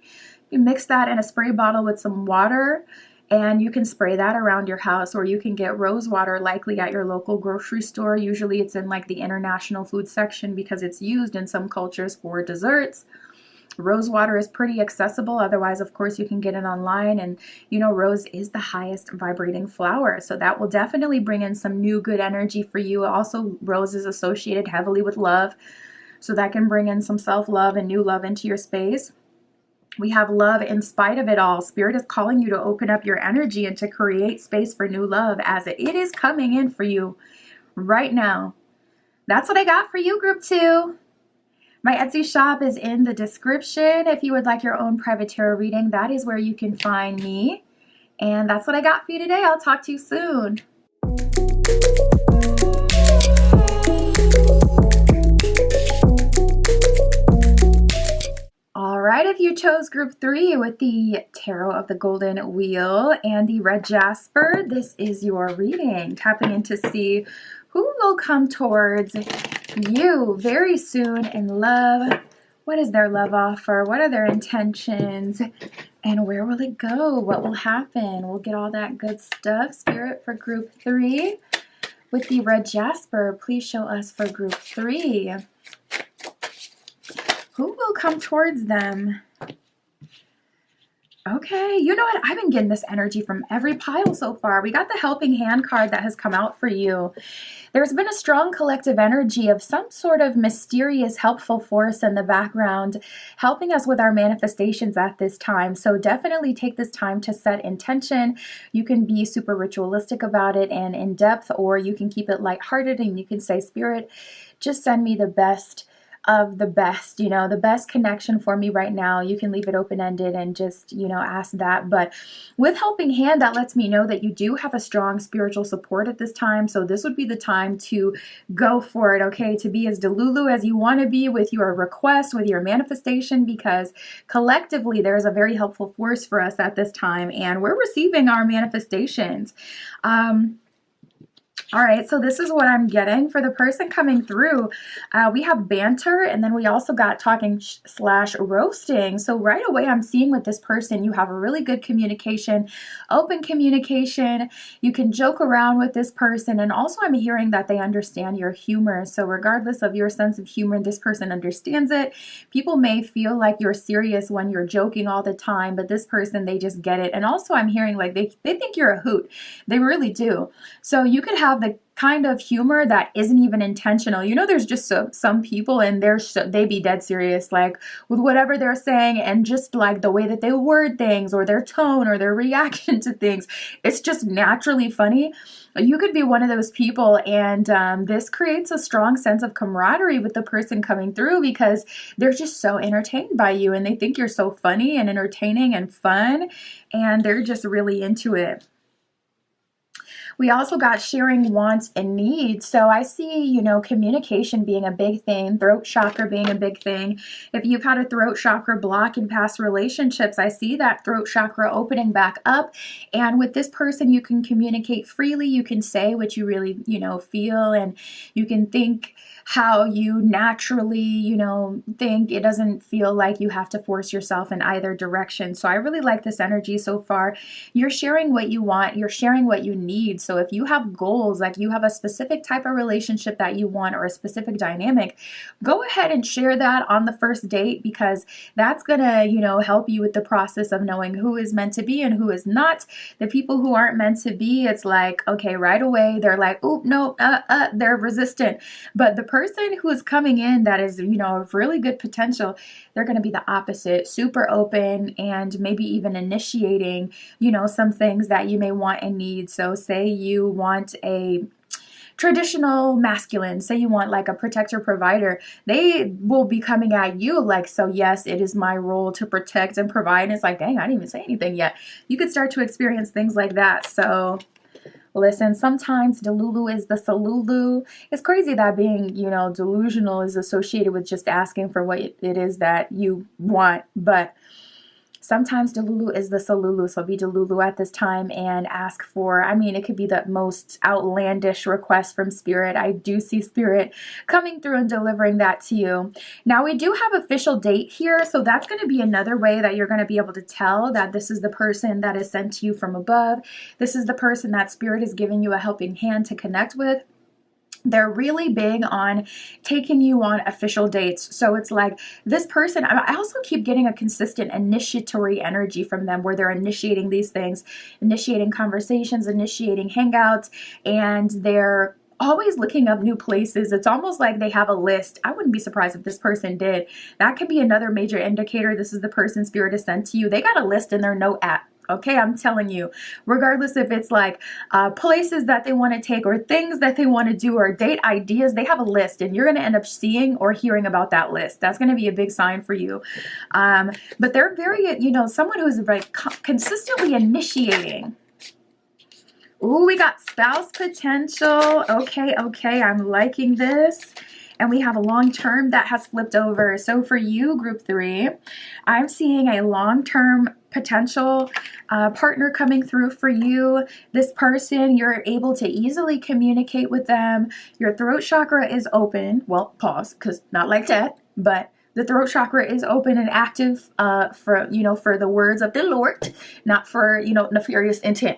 You mix that in a spray bottle with some water, and you can spray that around your house, or you can get rose water likely at your local grocery store. Usually it's in like the international food section because it's used in some cultures for desserts. Rose water is pretty accessible. Otherwise, of course, you can get it online. And, you know, rose is the highest vibrating flower. So that will definitely bring in some new good energy for you. Also, rose is associated heavily with love. So that can bring in some self-love and new love into your space. We have love in spite of it all. Spirit is calling you to open up your energy and to create space for new love as it is coming in for you right now. That's what I got for you, group 2. My Etsy shop is in the description. If you would like your own private tarot reading, that is where you can find me. And that's what I got for you today. I'll talk to you soon. All right, if you chose group 3 with the Tarot of the Golden Wheel and the Red Jasper, this is your reading. Tapping in to see who will come towards you very soon in love. What is their love offer? What are their intentions? And where will it go? What will happen? We'll get all that good stuff. Spirit for group 3 with the Red Jasper. Please show us for group 3. Who will come towards them? Okay, you know what? I've been getting this energy from every pile so far. We got the Helping Hand card that has come out for you. There's been a strong collective energy of some sort of mysterious, helpful force in the background, helping us with our manifestations at this time. So definitely take this time to set intention. You can be super ritualistic about it and in depth, or you can keep it lighthearted and you can say, Spirit, just send me the best of the best, you know, the best connection for me right now. You can leave it open-ended and just, you know, ask that. But with helping hand, that lets me know that you do have a strong spiritual support at this time. So this would be the time to go for it, okay? To be as delulu as you want to be with your request, with your manifestation, because collectively there's a very helpful force for us at this time, and we're receiving our manifestations. All right, so this is what I'm getting for the person coming through. We have banter, and then we also got talking slash roasting. So right away, I'm seeing with this person, you have a really good communication, open communication. You can joke around with this person, and also I'm hearing that they understand your humor. So regardless of your sense of humor, this person understands it. People may feel like you're serious when you're joking all the time, but this person, they just get it. And also I'm hearing like they think you're a hoot. They really do. So you could have the kind of humor that isn't even intentional. You know, there's just some people, and they be dead serious, like with whatever they're saying, and just like the way that they word things or their tone or their reaction to things, it's just naturally funny. You could be one of those people, and this creates a strong sense of camaraderie with the person coming through because they're just so entertained by you, and they think you're so funny and entertaining and fun, and they're just really into it. We also got sharing wants and needs. So I see, you know, communication being a big thing, throat chakra being a big thing. If you've had a throat chakra block in past relationships, I see that throat chakra opening back up. And with this person, you can communicate freely. You can say what you really, you know, feel, and you can think how you naturally, you know, think. It doesn't feel like you have to force yourself in either direction. So I really like this energy so far. You're sharing what you want. You're sharing what you need. So if you have goals, like you have a specific type of relationship that you want or a specific dynamic, go ahead and share that on the first date, because that's going to, you know, help you with the process of knowing who is meant to be and who is not. The people who aren't meant to be, it's like, okay, right away, they're like, oh, no, they're resistant. But the person who is coming in that is, you know, of really good potential, they're going to be the opposite, super open, and maybe even initiating, you know, some things that you may want and need. So say you want a traditional masculine, say you want like a protector provider, they will be coming at you like, so yes, it is my role to protect and provide. And it's like, dang, I didn't even say anything yet. You could start to experience things like that. So listen, sometimes Delulu is the Salulu. It's crazy that being, you know, delusional is associated with just asking for what it is that you want. But sometimes Delulu is the Salulu. So be Delulu at this time and ask for, I mean, it could be the most outlandish request from Spirit. I do see Spirit coming through and delivering that to you. Now we do have official date here. So that's going to be another way that you're going to be able to tell that this is the person that is sent to you from above. This is the person that Spirit is giving you a helping hand to connect with. They're really big on taking you on official dates. So it's like this person, I also keep getting a consistent initiatory energy from them where they're initiating these things, initiating conversations, initiating hangouts, and they're always looking up new places. It's almost like they have a list. I wouldn't be surprised if this person did. That could be another major indicator. This is the person Spirit is sent to you. They got a list in their note app. Okay, I'm telling you, regardless if it's like places that they want to take or things that they want to do or date ideas, they have a list, and you're going to end up seeing or hearing about that list. That's going to be a big sign for you. But they're very, you know, someone who's like consistently initiating. Ooh, we got spouse potential. Okay, I'm liking this. And we have a long-term that has flipped over. So for you, group 3, I'm seeing a long-term potential partner coming through for you. This person, you're able to easily communicate with them. Your throat chakra is open. Well, pause, because not like that, but the throat chakra is open and active for, you know, for the words of the Lord, not for, you know, nefarious intent.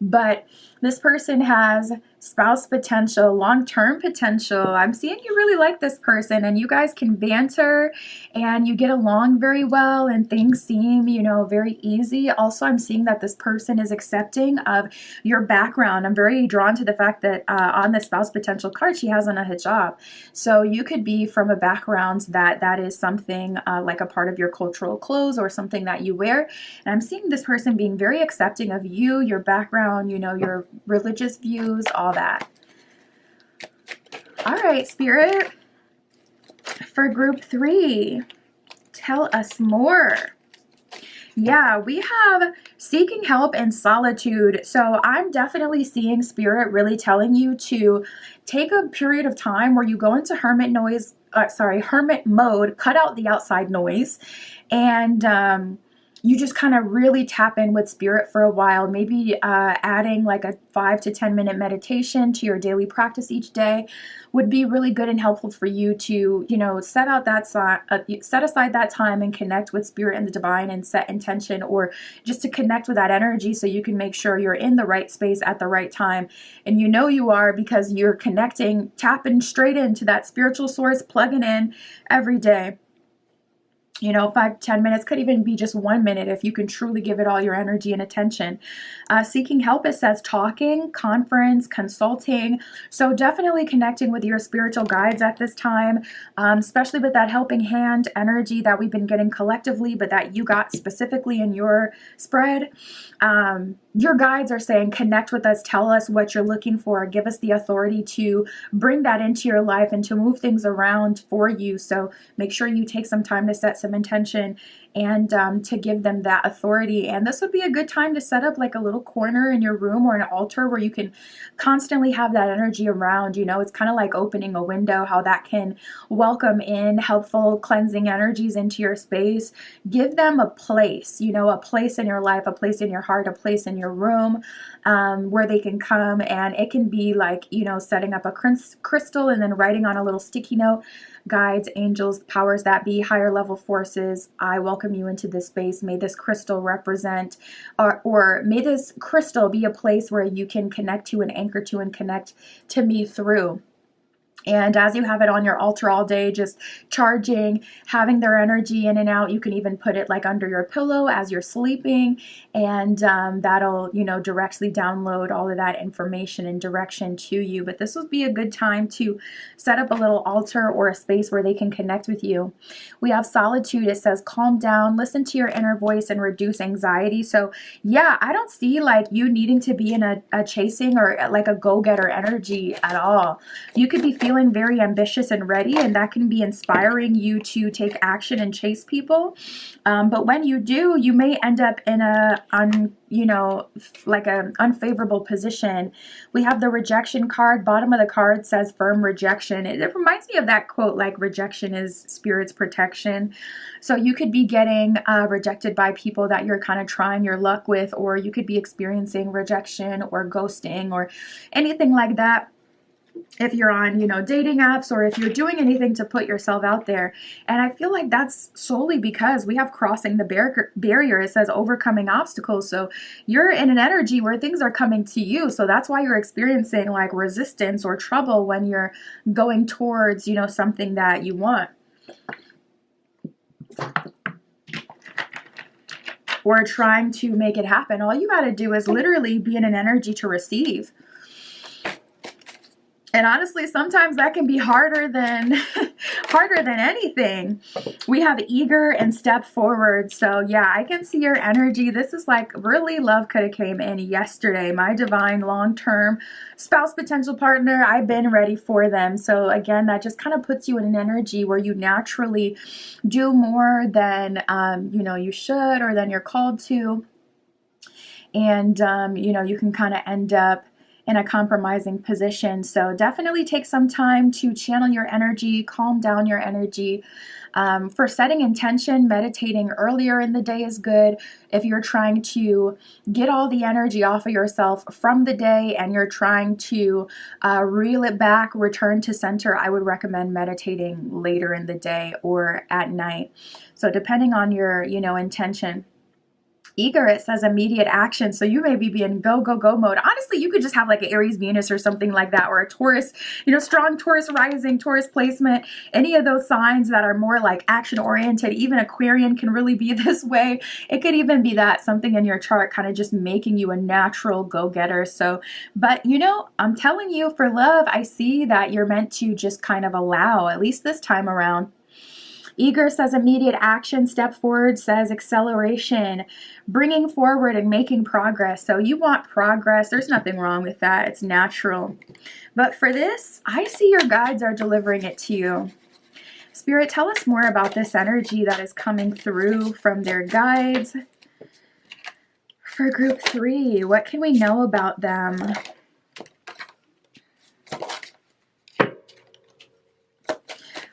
But this person has spouse potential, long-term potential. I'm seeing you really like this person, and you guys can banter and you get along very well, and things seem, you know, very easy. Also, I'm seeing that this person is accepting of your background. I'm very drawn to the fact that on the spouse potential card, she has on a hijab. So you could be from a background that is something like a part of your cultural clothes or something that you wear. And I'm seeing this person being very accepting of you, your background, you know, your religious views, all that. All right, Spirit. For group 3, tell us more. Yeah, we have seeking help in solitude. So I'm definitely seeing Spirit really telling you to take a period of time where you go into hermit mode, cut out the outside noise, and you just kind of really tap in with Spirit for a while, maybe adding like a 5 to 10 minute meditation to your daily practice each day would be really good and helpful for you to, set aside that time and connect with Spirit and the divine and set intention, or just to connect with that energy so you can make sure you're in the right space at the right time. And you are, because you're tapping straight into that spiritual source, plugging in every day. 5 to 10 minutes, could even be just 1 minute if you can truly give it all your energy and attention. Seeking help, it says talking, conference, consulting. So definitely connecting with your spiritual guides at this time, especially with that helping hand energy that we've been getting collectively, but that you got specifically in your spread. Your guides are saying, connect with us, tell us what you're looking for, give us the authority to bring that into your life and to move things around for you. So make sure you take some time to set some intention and to give them that authority. And this would be a good time to set up like a little corner in your room or an altar where you can constantly have that energy around. It's kind of like opening a window, how that can welcome in helpful cleansing energies into your space. Give them a place, a place in your life, a place in your heart, a place in your room where they can come. And it can be like, setting up a crystal and then writing on a little sticky note, guides, angels, powers that be, higher level forces, I welcome you into this space. May this crystal represent, or may this crystal be a place where you can connect to and anchor to and connect to me through. And as you have it on your altar all day, just charging, having their energy in and out, you can even put it like under your pillow as you're sleeping, and that'll, directly download all of that information and direction to you. But this would be a good time to set up a little altar or a space where they can connect with you. We have solitude. It says, calm down, listen to your inner voice and reduce anxiety. So yeah, I don't see like you needing to be in a chasing or like a go-getter energy at all. You could be feeling very ambitious and ready, and that can be inspiring you to take action and chase people. But when you do, you may end up in like an unfavorable position. We have the rejection card. Bottom of the card says firm rejection. It reminds me of that quote, like rejection is Spirit's protection. So you could be getting rejected by people that you're kind of trying your luck with, or you could be experiencing rejection or ghosting or anything like that. If you're on, dating apps, or if you're doing anything to put yourself out there. And I feel like that's solely because we have crossing the barrier. It says overcoming obstacles. So you're in an energy where things are coming to you. So that's why you're experiencing like resistance or trouble when you're going towards, something that you want. Or trying to make it happen. All you got to do is literally be in an energy to receive. And honestly, sometimes that can be harder than anything. We have eager and step forward. So yeah, I can see your energy. This is like really love could have came in yesterday. My divine long-term spouse potential partner, I've been ready for them. So again, that just kind of puts you in an energy where you naturally do more than you should or than you're called to. And you can kind of end up in a compromising position. So definitely take some time to channel your energy, calm down your energy. For setting intention, meditating earlier in the day is good. If you're trying to get all the energy off of yourself from the day and you're trying to reel it back, return to center, I would recommend meditating later in the day or at night. So depending on your, intention. Eager, it says immediate action. So you may be in go, go, go mode. Honestly, you could just have like an Aries Venus or something like that, or a Taurus, strong Taurus rising, Taurus placement, any of those signs that are more like action oriented. Even Aquarian can really be this way. It could even be that something in your chart kind of just making you a natural go-getter. So, but I'm telling you, for love, I see that you're meant to just kind of allow, at least this time around. Eager says immediate action. Step forward says acceleration, bringing forward and making progress. So you want progress. There's nothing wrong with that. It's natural. But for this, I see your guides are delivering it to you. Spirit, tell us more about this energy that is coming through from their guides. For group 3, what can we know about them?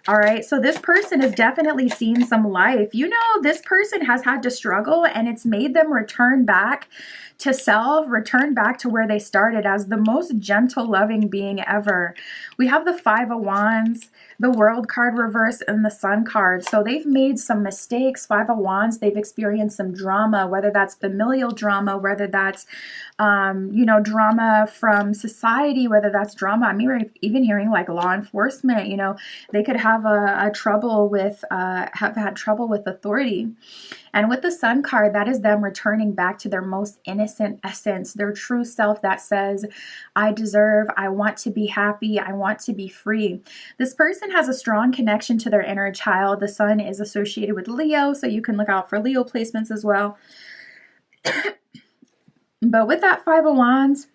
All right, so this person has definitely seen some life. You know, this person has had to struggle, and it's made them return back to self, return back to where they started as the most gentle, loving being ever. We have the 5 of Wands, the World card reverse, and the Sun card. So they've made some mistakes. 5 of Wands, they've experienced some drama, whether that's familial drama, whether that's you know, drama from society, whether that's drama. I'm even hearing like law enforcement. You know, they could have a trouble with have had trouble with authority. And with the Sun card, that is them returning back to their most innocent essence, their true self that says, I deserve, I want to be happy, I want to be free. This person has a strong connection to their inner child. The Sun is associated with Leo, so you can look out for Leo placements as well. But with that 5 of Wands,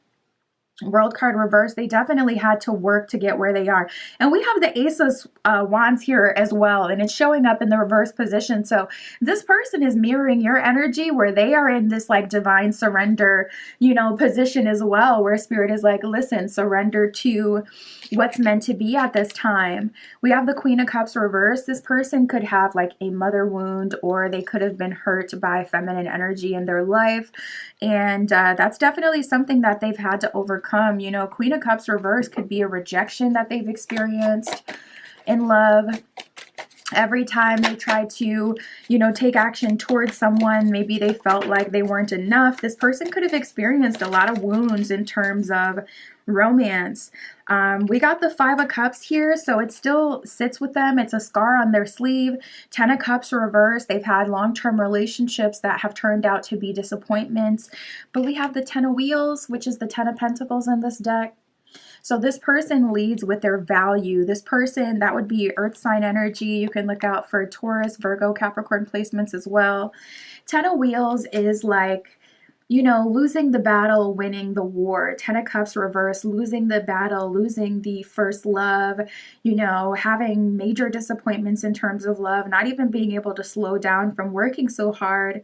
World card reverse, they definitely had to work to get where they are. And we have the Ace of Wands here as well, and it's showing up in the reverse position. So this person is mirroring your energy, where they are in this like divine surrender, you know, position as well, where Spirit is like, listen, surrender to what's meant to be at this time. We have the Queen of Cups reverse. This person could have like a mother wound, or they could have been hurt by feminine energy in their life. And that's definitely something that they've had to overcome. You know, Queen of Cups reverse could be a rejection that they've experienced in love. Every time they try to, you know, take action towards someone, maybe they felt like they weren't enough. This person could have experienced a lot of wounds in terms of romance. We got the 5 of Cups here, so it still sits with them. It's a scar on their sleeve. 10 of Cups reverse. They've had long-term relationships that have turned out to be disappointments. But we have the 10 of Wheels, which is the 10 of Pentacles in this deck. So this person leads with their value. This person, that would be earth sign energy. You can look out for Taurus, Virgo, Capricorn placements as well. 10 of Wheels is like, you know, losing the battle, winning the war. 10 of Cups reverse, losing the battle, losing the first love, you know, having major disappointments in terms of love, not even being able to slow down from working so hard,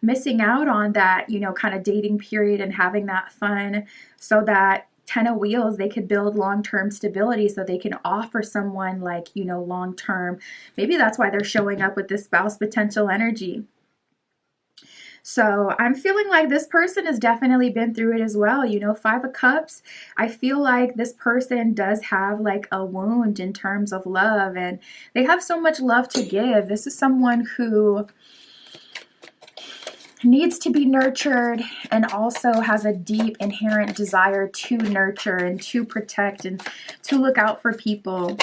missing out on that, you know, kind of dating period and having that fun, so that 10 of Wheels, they could build long-term stability, so they can offer someone like, you know, long-term. Maybe that's why they're showing up with this spouse potential energy. So I'm feeling like this person has definitely been through it as well. You know, 5 of Cups, I feel like this person does have like a wound in terms of love, and they have so much love to give. This is someone who needs to be nurtured and also has a deep inherent desire to nurture and to protect and to look out for people.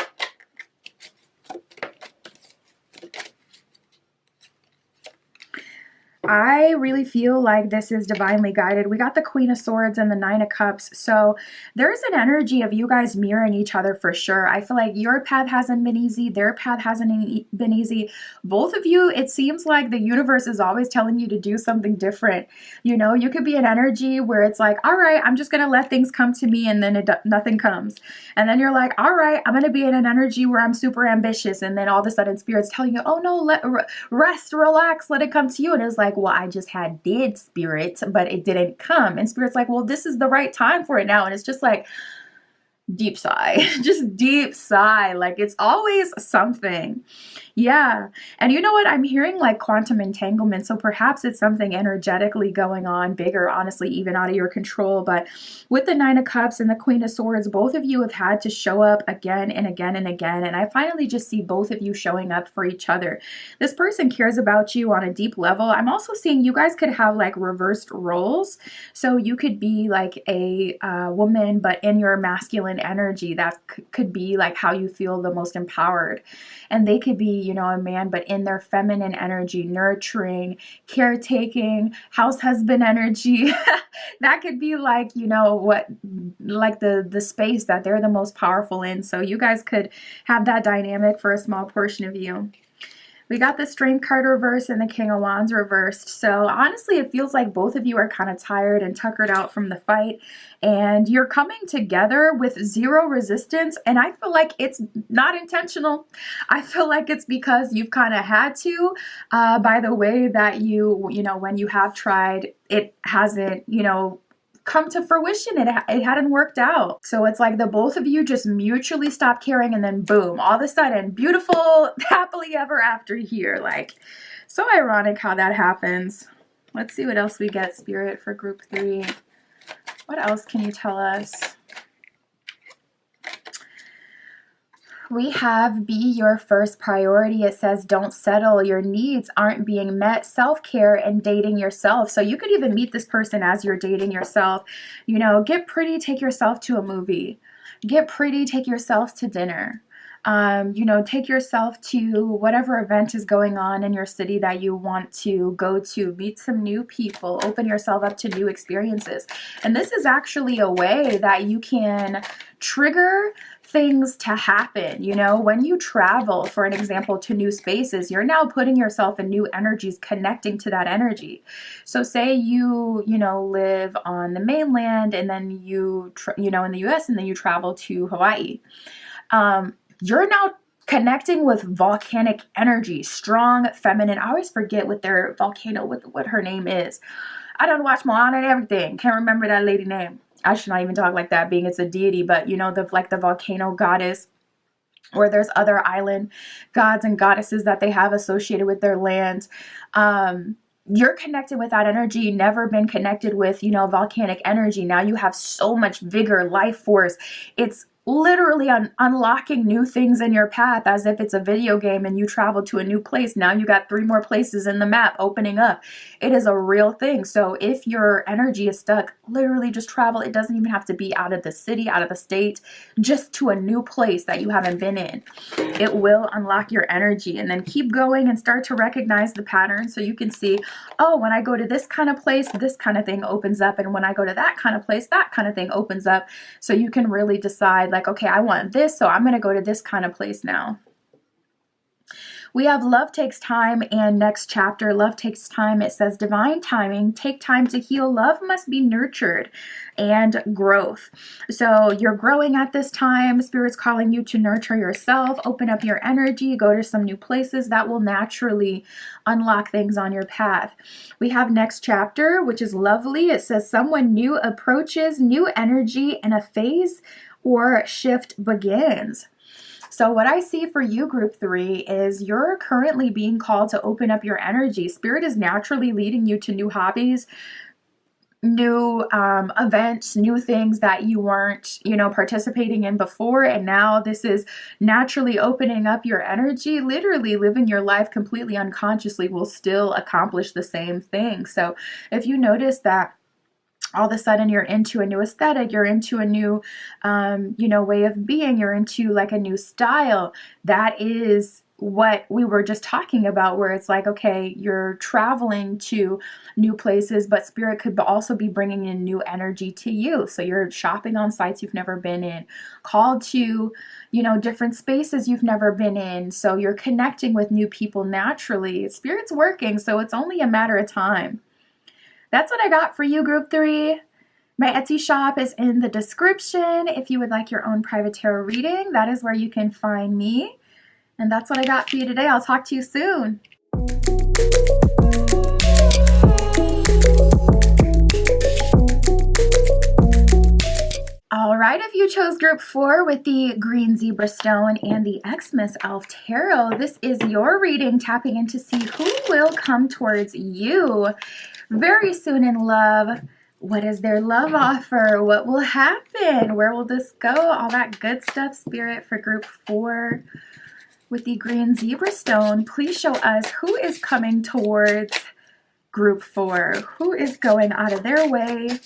I really feel like this is divinely guided. We got the Queen of Swords and the 9 of Cups. So there's an energy of you guys mirroring each other for sure. I feel like your path hasn't been easy. Their path hasn't been easy. Both of you, it seems like the universe is always telling you to do something different. You know, you could be an energy where it's like, all right, I'm just going to let things come to me, and then nothing comes. And then you're like, all right, I'm going to be in an energy where I'm super ambitious. And then all of a sudden Spirit's telling you, oh no, rest, relax, let it come to you. And it's like, well, I just did, Spirit, but it didn't come. And Spirit's like, well, this is the right time for it now. And it's just like, deep sigh, just deep sigh. Like, it's always something. Yeah. And you know what? I'm hearing like quantum entanglement. So perhaps it's something energetically going on, bigger, honestly, even out of your control. But with the 9 of Cups and the Queen of Swords, both of you have had to show up again and again and again. And I finally just see both of you showing up for each other. This person cares about you on a deep level. I'm also seeing you guys could have like reversed roles. So you could be like a woman, but in your masculine energy. That could be like how you feel the most empowered. And they could be, you know, a man, but in their feminine energy, nurturing, caretaking, house husband energy. That could be like, you know, what, like the space that they're the most powerful in. So you guys could have that dynamic for a small portion of you. We got the Strength card reversed and the King of Wands reversed. So honestly, it feels like both of you are kind of tired and tuckered out from the fight, and you're coming together with zero resistance. And I feel like it's not intentional. I feel like it's because you've kind of had to, by the way that you know, when you have tried, it hasn't, you know, come to fruition. It hadn't worked out. So it's like the both of you just mutually stop caring, and then boom, all of a sudden, beautiful, happily ever after here. Like, so ironic how that happens. Let's see what else we get, Spirit, for group 3. What else can you tell us? We have be your first priority. It says don't settle. Your needs aren't being met. Self-care and dating yourself. So you could even meet this person as you're dating yourself. You know, get pretty, take yourself to a movie. Get pretty, take yourself to dinner. You know, take yourself to whatever event is going on in your city that you want to go to. Meet some new people. Open yourself up to new experiences. And this is actually a way that you can trigger things to happen. You know, when you travel, for an example, to new spaces, you're now putting yourself in new energies, connecting to that energy. So say you know, live on the mainland, and then you know, in the US, and then you travel to Hawaii. You're now connecting with volcanic energy, strong, feminine. I always forget what their volcano, what her name is. I don't watch Moana and everything. Can't remember that lady name. I should not even talk like that, being it's a deity, but you know, the volcano goddess, or there's other island gods and goddesses that they have associated with their land. You're connected with that energy, never been connected with, you know, volcanic energy. Now you have so much vigor, life force. It's literally unlocking new things in your path, as if it's a video game and you travel to a new place. Now you got 3 more places in the map opening up. It is a real thing. So if your energy is stuck, literally just travel. It doesn't even have to be out of the city, out of the state, just to a new place that you haven't been in. It will unlock your energy, and then keep going and start to recognize the pattern, so you can see, oh, when I go to this kind of place, this kind of thing opens up, and when I go to that kind of place, that kind of thing opens up. So you can really decide, like, okay, I want this, so I'm going to go to this kind of place now. We have love takes time, and next chapter, love takes time. It says divine timing, take time to heal. Love must be nurtured, and growth. So you're growing at this time. Spirit's calling you to nurture yourself, open up your energy, go to some new places that will naturally unlock things on your path. We have next chapter, which is lovely. It says someone new approaches, new energy, and a phase or shift begins. So what I see for you, group 3, is you're currently being called to open up your energy. Spirit is naturally leading you to new hobbies, new events, new things that you weren't, you know, participating in before. And now this is naturally opening up your energy. Literally living your life completely unconsciously will still accomplish the same thing. So if you notice that all of a sudden you're into a new aesthetic, you're into a new, you know, way of being, you're into like a new style, that is what we were just talking about, where it's like, okay, you're traveling to new places, but Spirit could also be bringing in new energy to you. So you're shopping on sites you've never been in, called to, you know, different spaces you've never been in. So you're connecting with new people naturally. Spirit's working, so it's only a matter of time. That's what I got for you, group 3. My Etsy shop is in the description. If you would like your own private tarot reading, that is where you can find me. And that's what I got for you today. I'll talk to you soon. All right, if you chose group 4 with the green zebra stone and the Xmas elf tarot, this is your reading, tapping in to see who will come towards you very soon in love. What is their love offer? What will happen? Where will this go? All that good stuff, Spirit, for group 4 with the green zebra stone. Please show us who is coming towards group 4. Who is going out of their way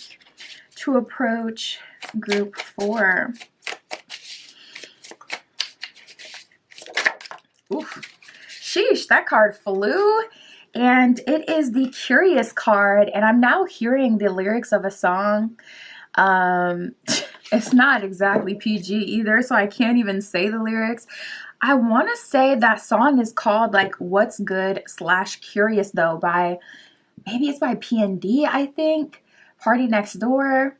to approach group 4? Oof. Sheesh, that card flew. And it is the Curious card, and I'm now hearing the lyrics of a song. It's not exactly PG either, so I can't even say the lyrics. I want to say that song is called like What's Good / Curious though by, maybe it's by P&D, I think, Party Next Door.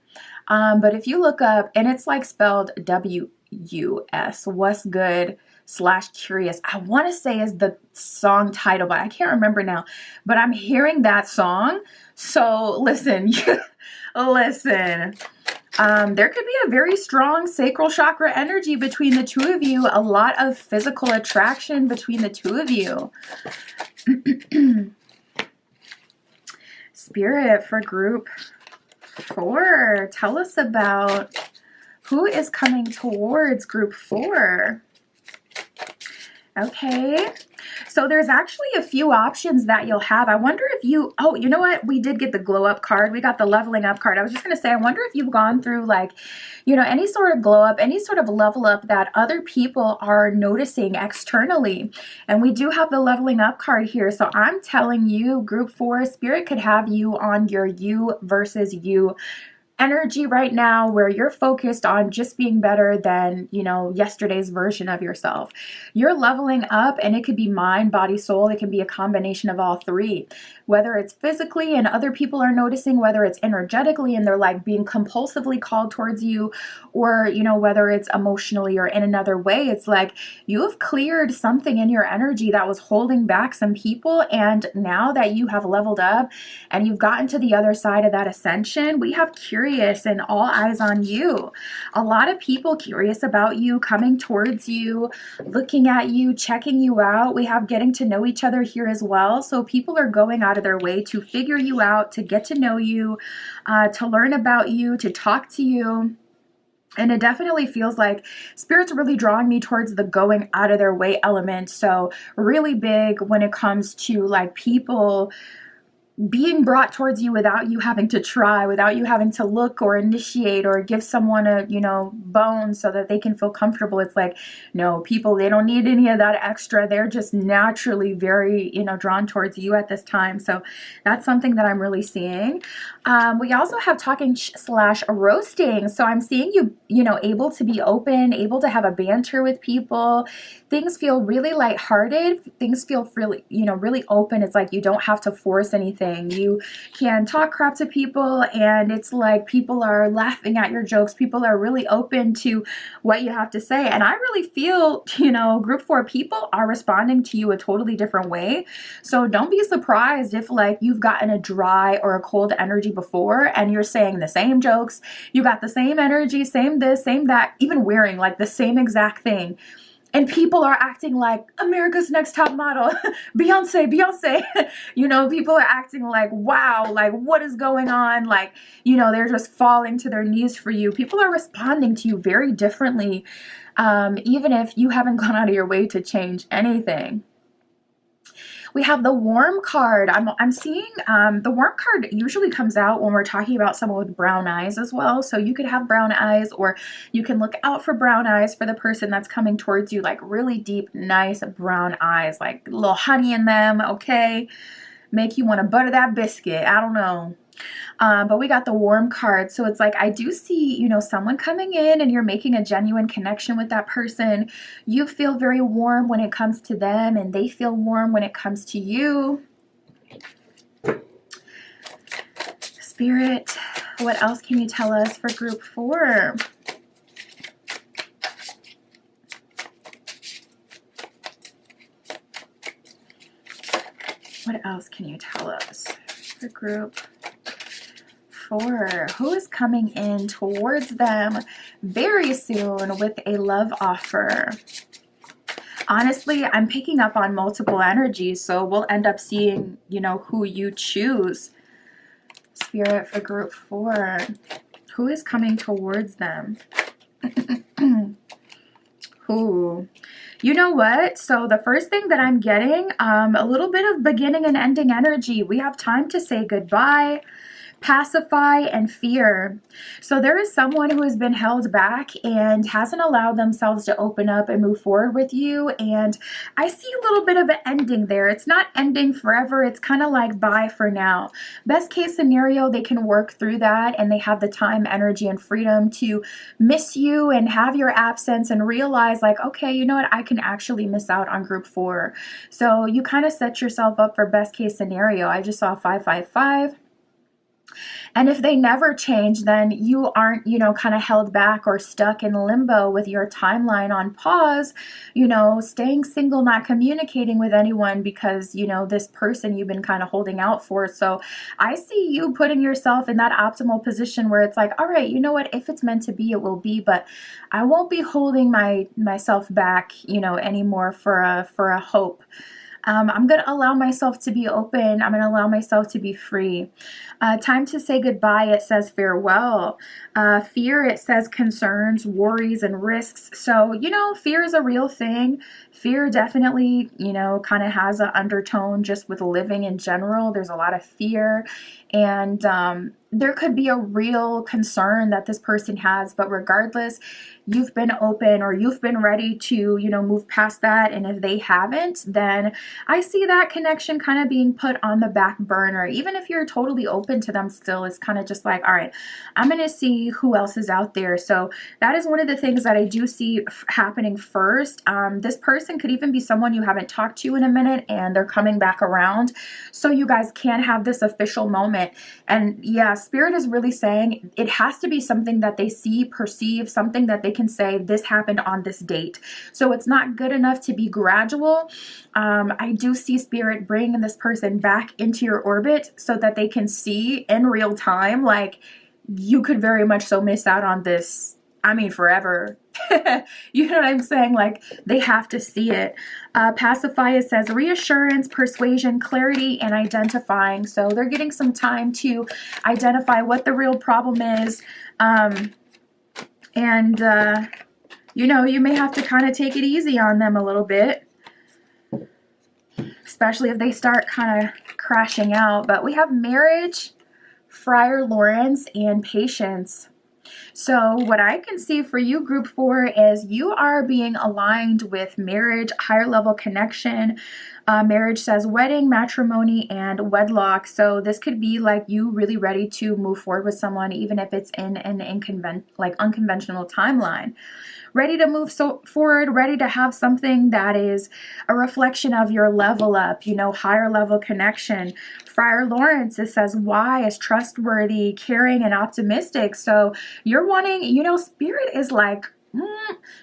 But if you look up, and it's like spelled WUS, What's Good / Curious, I want to say is the song title, but I can't remember now. But I'm hearing that song. So listen, listen. There could be a very strong sacral chakra energy between the two of you, a lot of physical attraction between the two of you. Spirit for group 4, tell us about who is coming towards group 4. Okay, so there's actually a few options that you'll have. I wonder if you, oh, you know what? We did get the glow up card. We got the leveling up card. I was just going to say, I wonder if you've gone through like, you know, any sort of glow up, any sort of level up that other people are noticing externally. And we do have the leveling up card here. So I'm telling you, group 4, Spirit could have you on your you versus you energy right now, where you're focused on just being better than, you know, yesterday's version of yourself. You're leveling up, and it could be mind, body, soul. It can be a combination of all three, whether it's physically and other people are noticing, whether it's energetically and they're like being compulsively called towards you, or, you know, whether it's emotionally or in another way. It's like you have cleared something in your energy that was holding back some people, and now that you have leveled up and you've gotten to the other side of that ascension, we have curious and all eyes on you. A lot of people curious about you, coming towards you, looking at you, checking you out. We have getting to know each other here as well. So people are going out of their way to figure you out, to get to know you, to learn about you, to talk to you. And it definitely feels like Spirit's really drawing me towards the going out of their way element. So really big when it comes to like people being brought towards you without you having to try, without you having to look or initiate or give someone a, you know, bone so that they can feel comfortable. It's like, no, people, they don't need any of that extra. They're just naturally very, you know, drawn towards you at this time. So that's something that I'm really seeing. We also have talking / roasting. So I'm seeing you, you know, able to be open, able to have a banter with people. Things feel really lighthearted. Things feel really, you know, really open. It's like you don't have to force anything. You can talk crap to people, and it's like people are laughing at your jokes. People are really open to what you have to say. And I really feel, you know, group 4 people are responding to you a totally different way. So don't be surprised if like you've gotten a dry or a cold energy before and you're saying the same jokes. You got the same energy, same this, same that, even wearing like the same exact thing. And people are acting like America's Next Top Model, Beyonce, Beyonce. You know, people are acting like, wow, like what is going on? Like, you know, they're just falling to their knees for you. People are responding to you very differently, even if you haven't gone out of your way to change anything. We have the warm card. I'm seeing the warm card usually comes out when we're talking about someone with brown eyes as well. So you could have brown eyes, or you can look out for brown eyes for the person that's coming towards you, like really deep, nice brown eyes, like a little honey in them, okay? Make you want to butter that biscuit. I don't know. But we got the warm card. So it's like, I do see, you know, someone coming in and you're making a genuine connection with that person. You feel very warm when it comes to them, and they feel warm when it comes to you. Spirit, what else can you tell us for group 4? What else can you tell us for group 4? Who is coming in towards them very soon with a love offer? Honestly, I'm picking up on multiple energies, so we'll end up seeing, you know, who you choose. Spirit for group 4. Who is coming towards them? Who? You know what? So the first thing that I'm getting, a little bit of beginning and ending energy. We have time to say goodbye. Pacify and fear. So there is someone who has been held back and hasn't allowed themselves to open up and move forward with you. And I see a little bit of an ending there. It's not ending forever. It's kind of like bye for now. Best case scenario, they can work through that and they have the time, energy, and freedom to miss you and have your absence and realize like, okay, you know what? I can actually miss out on group 4. So you kind of set yourself up for best case scenario. I just saw 555. And if they never change, then you aren't, kind of held back or stuck in limbo with your timeline on pause, staying single, not communicating with anyone because, this person you've been kind of holding out for. So I see you putting yourself in that optimal position where it's like, all right, you know what, if it's meant to be, it will be, but I won't be holding myself back, anymore for a hope. I'm going to allow myself to be open. I'm going to allow myself to be free. Time to say goodbye, it says farewell. Fear, it says concerns, worries, and risks. So, fear is a real thing. Fear definitely, kind of has an undertone just with living in general. There's a lot of fear. And there could be a real concern that this person has, but regardless, you've been open or you've been ready to, move past that. And if they haven't, then I see that connection kind of being put on the back burner. Even if you're totally open to them still, it's kind of just like, all right, I'm going to see who else is out there. So that is one of the things that I do see happening first. This person could even be someone you haven't talked to in a minute and they're coming back around. So you guys can have this official moment. And yeah, Spirit is really saying it has to be something that they see, perceive, something that they can say, this happened on this date. So it's not good enough to be gradual. I do see Spirit bringing this person back into your orbit so that they can see in real time, like, you could very much so miss out on this. I mean, forever. You know what I'm saying? Like, they have to see it. Pacify, it says reassurance, persuasion, clarity, and identifying. So they're getting some time to identify what the real problem is. You may have to kind of take it easy on them a little bit, especially if they start kind of crashing out. But we have marriage, Friar Lawrence, and patience. So what I can see for you, group 4, is you are being aligned with marriage, higher level connection. Marriage says wedding, matrimony, and wedlock. So this could be like you really ready to move forward with someone, even if it's in an unconventional timeline. Ready to move forward, ready to have something that is a reflection of your level up, higher level connection. Friar Lawrence, it says wise, trustworthy, caring, and optimistic. So you're wanting, Spirit is like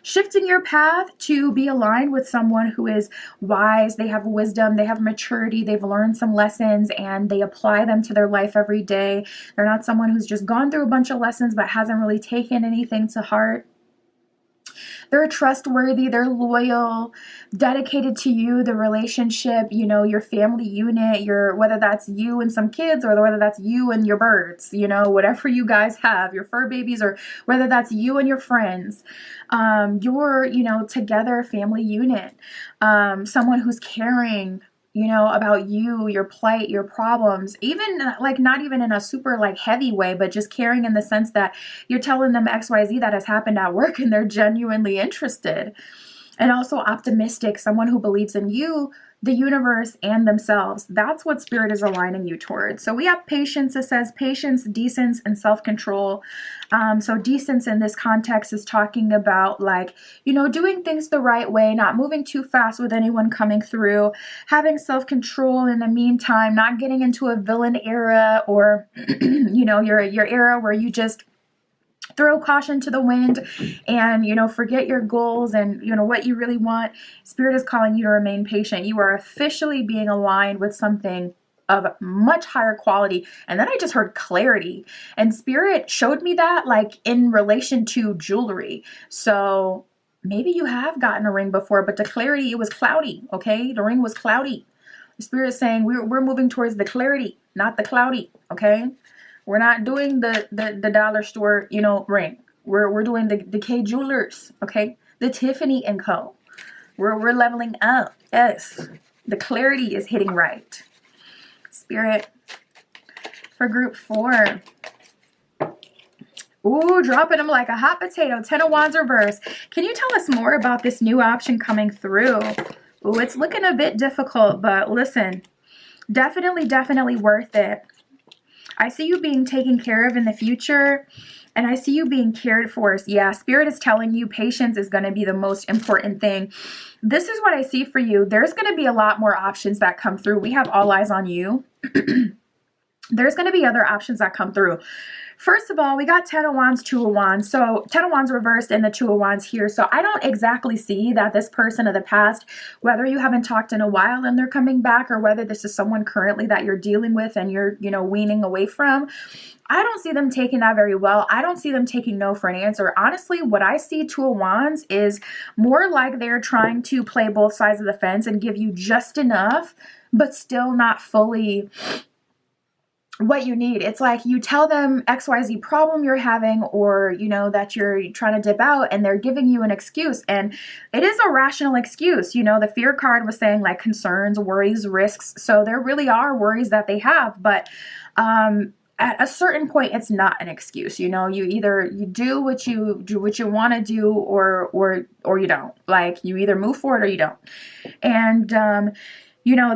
shifting your path to be aligned with someone who is wise. They have wisdom, they have maturity, they've learned some lessons and they apply them to their life every day. They're not someone who's just gone through a bunch of lessons but hasn't really taken anything to heart. They're trustworthy, they're loyal, dedicated to you, the relationship, your family unit, whether that's you and some kids or whether that's you and your birds, whatever you guys have, your fur babies, or whether that's you and your friends, your, together family unit, someone who's caring, about you, your plight, your problems, even not even in a super heavy way, but just caring in the sense that you're telling them XYZ that has happened at work and they're genuinely interested. And also optimistic, someone who believes in you, the universe, and themselves. That's what Spirit is aligning you towards. So we have patience. It says patience, decence, and self-control. So decence in this context is talking about doing things the right way, not moving too fast with anyone coming through, having self-control in the meantime, not getting into a villain era or, your era where you just throw caution to the wind and, forget your goals and, what you really want. Spirit is calling you to remain patient. You are officially being aligned with something of much higher quality. And then I just heard clarity. And Spirit showed me that in relation to jewelry. So maybe you have gotten a ring before, but the clarity, it was cloudy, okay? The ring was cloudy. The Spirit is saying we're moving towards the clarity, not the cloudy, okay? We're not doing the dollar store, ring. We're doing the K Jewelers, okay? The Tiffany & Co. We're leveling up. Yes. The clarity is hitting right. Spirit, for group 4. Ooh, dropping them like a hot potato. 10 of Wands reverse. Can you tell us more about this new option coming through? Ooh, it's looking a bit difficult, but listen, definitely worth it. I see you being taken care of in the future, and I see you being cared for. Yeah, Spirit is telling you patience is going to be the most important thing. This is what I see for you. There's going to be a lot more options that come through. We have all eyes on you. There's going to be other options that come through. First of all, we got 10 of Wands, 2 of Wands. So 10 of Wands reversed and the 2 of Wands here. So I don't exactly see that this person of the past, whether you haven't talked in a while and they're coming back, or whether this is someone currently that you're dealing with and you're, weaning away from, I don't see them taking that very well. I don't see them taking no for an answer. Honestly, what I see 2 of Wands is more like they're trying to play both sides of the fence and give you just enough, but still not fully what you need. It's like you tell them XYZ problem you're having, or that you're trying to dip out, and they're giving you an excuse, and it is a rational excuse. The fear card was saying like concerns, worries, risks. So there really are worries that they have, but at a certain point it's not an excuse. You either you do what you want to do, or you don't. Like, you either move forward or you don't. And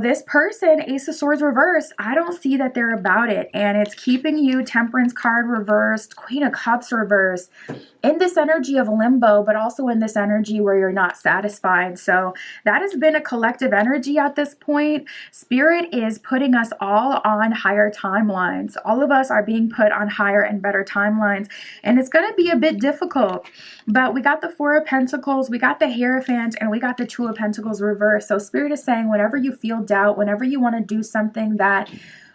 this person, Ace of Swords reversed, I don't see that they're about it. And it's keeping you, Temperance card reversed, Queen of Cups reversed, in this energy of limbo, but also in this energy where you're not satisfied. So that has been a collective energy at this point. Spirit is putting us all on higher timelines. All of us are being put on higher and better timelines. And it's going to be a bit difficult. But we got the 4 of Pentacles, we got the Hierophant, and we got the 2 of Pentacles reversed. So Spirit is saying whenever you feel doubt, whenever you want to do something that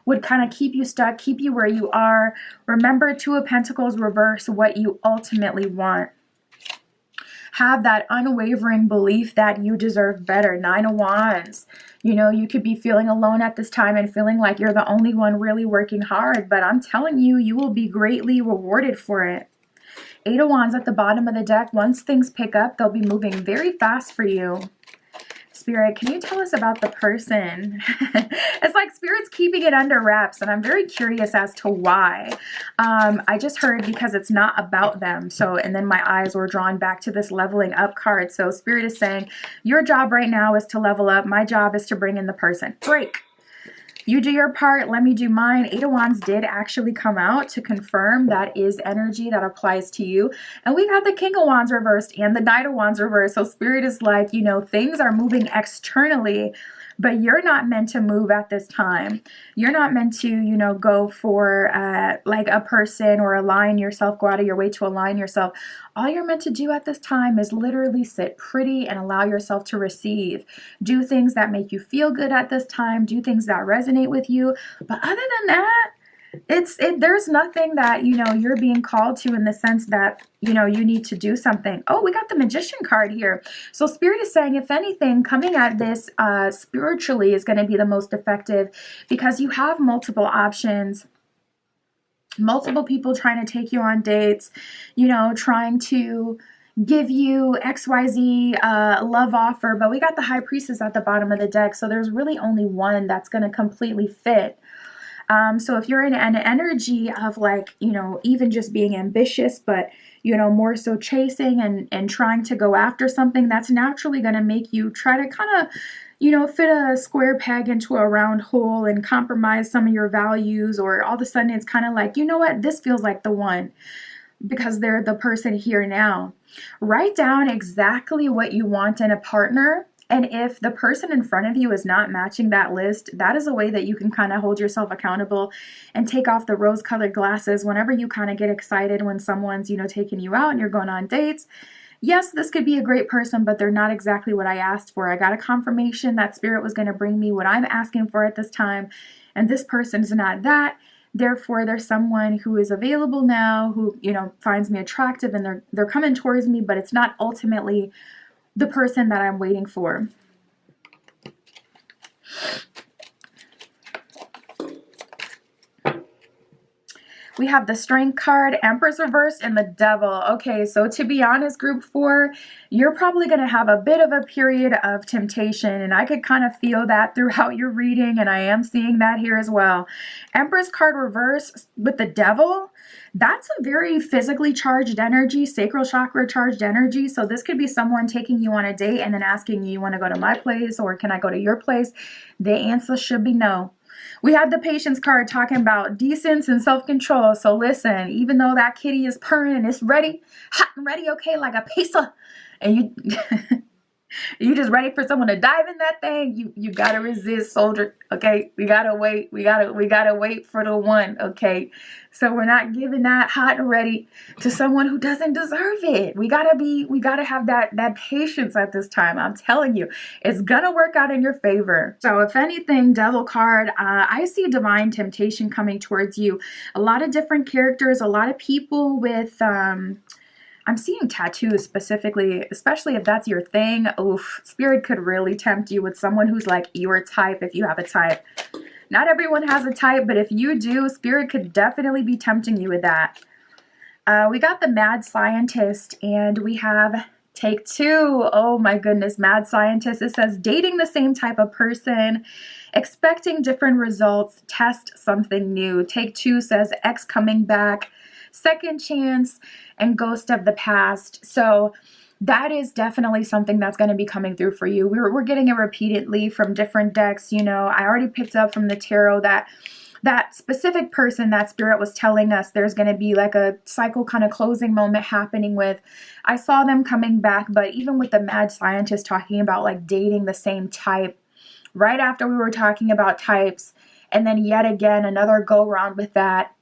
would kind of keep you stuck, keep you where you are, remember 2 of Pentacles reverse, what you ultimately want. Have that unwavering belief that you deserve better. 9 of Wands. You could be feeling alone at this time and feeling like you're the only one really working hard, but I'm telling you, you will be greatly rewarded for it. 8 of Wands at the bottom of the deck. Once things pick up, they'll be moving very fast for you. Spirit, can you tell us about the person? It's like Spirit's keeping it under wraps, and I'm very curious as to why. I just heard because it's not about them. So, and then my eyes were drawn back to this leveling up card. So Spirit is saying, your job right now is to level up. My job is to bring in the person. Break. You do your part, let me do mine. 8 of Wands did actually come out to confirm that is energy that applies to you. And we got the King of Wands reversed and the Knight of Wands reversed. So Spirit is like, things are moving externally, but you're not meant to move at this time. You're not meant to, go for like a person or align yourself, go out of your way to align yourself. All you're meant to do at this time is literally sit pretty and allow yourself to receive. Do things that make you feel good at this time. Do things that resonate with you. But other than that, there's nothing that you're being called to in the sense that you need to do something. Oh, we got the Magician card here. So Spirit is saying, if anything, coming at this spiritually is going to be the most effective, because you have multiple options, multiple people trying to take you on dates, trying to give you XYZ love offer. But we got the High Priestess at the bottom of the deck, so there's really only one that's going to completely fit. So if you're in an energy of like, even just being ambitious, but, more so chasing and trying to go after something, that's naturally going to make you try to kind of, fit a square peg into a round hole and compromise some of your values, or all of a sudden it's kind of like, you know what, this feels like the one, because they're the person here now. Write down exactly what you want in a partner. And if the person in front of you is not matching that list, that is a way that you can kind of hold yourself accountable and take off the rose-colored glasses whenever you kind of get excited when someone's, taking you out and you're going on dates. Yes, this could be a great person, but they're not exactly what I asked for. I got a confirmation that Spirit was going to bring me what I'm asking for at this time, and this person is not that. Therefore, there's someone who is available now who, finds me attractive, and they're coming towards me, but it's not ultimately the person that I'm waiting for. We have the Strength card, Empress reversed, and the Devil. Okay, so to be honest, group 4, you're probably going to have a bit of a period of temptation, and I could kind of feel that throughout your reading, and I am seeing that here as well. Empress card reversed with the Devil. That's a very physically charged energy, sacral chakra charged energy. So this could be someone taking you on a date and then asking you want to go to my place or can I go to your place? The answer should be no. We had the Patience card talking about decence and self-control. So listen, even though that kitty is purring and it's ready, hot and ready, okay, like a pizza, and you you just ready for someone to dive in that thing, you gotta resist, soldier. Okay, we gotta wait. We gotta wait for the one. Okay, so we're not giving that hot and ready to someone who doesn't deserve it. We gotta have that patience at this time. I'm telling you, it's gonna work out in your favor. So if anything, Devil card, I see divine temptation coming towards you. A lot of different characters, a lot of people with I'm seeing tattoos specifically, especially if that's your thing. Oof, Spirit could really tempt you with someone who's like your type if you have a type. Not everyone has a type, but if you do, Spirit could definitely be tempting you with that. We got the Mad Scientist, and we have Take 2. Oh my goodness, Mad Scientist. It says dating the same type of person, expecting different results, test something new. Take 2 says ex coming back, second chance, and ghost of the past. So that is definitely something that's going to be coming through for you. We're getting it repeatedly from different decks. You know, I already picked up from the tarot that specific person that Spirit was telling us there's going to be like a cycle kind of closing moment happening with. I saw them coming back, but even with the Mad Scientist talking about like dating the same type, right after we were talking about types, and then yet again another go round with that,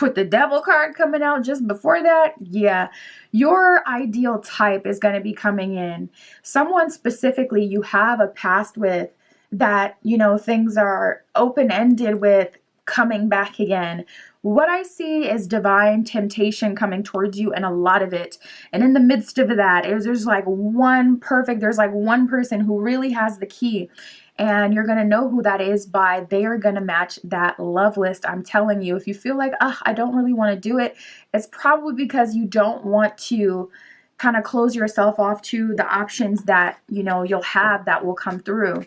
with the Devil card coming out just before that, yeah, your ideal type is going to be coming in. Someone specifically you have a past with that, you know, things are open-ended with coming back again. What I see is divine temptation coming towards you, and a lot of it. And in the midst of that, there's like one person who really has the key. And you're going to know who that is by they are going to match that love list. I'm telling you, if you feel like, I don't really want to do it, it's probably because you don't want to kind of close yourself off to the options that, you know, you'll have that will come through.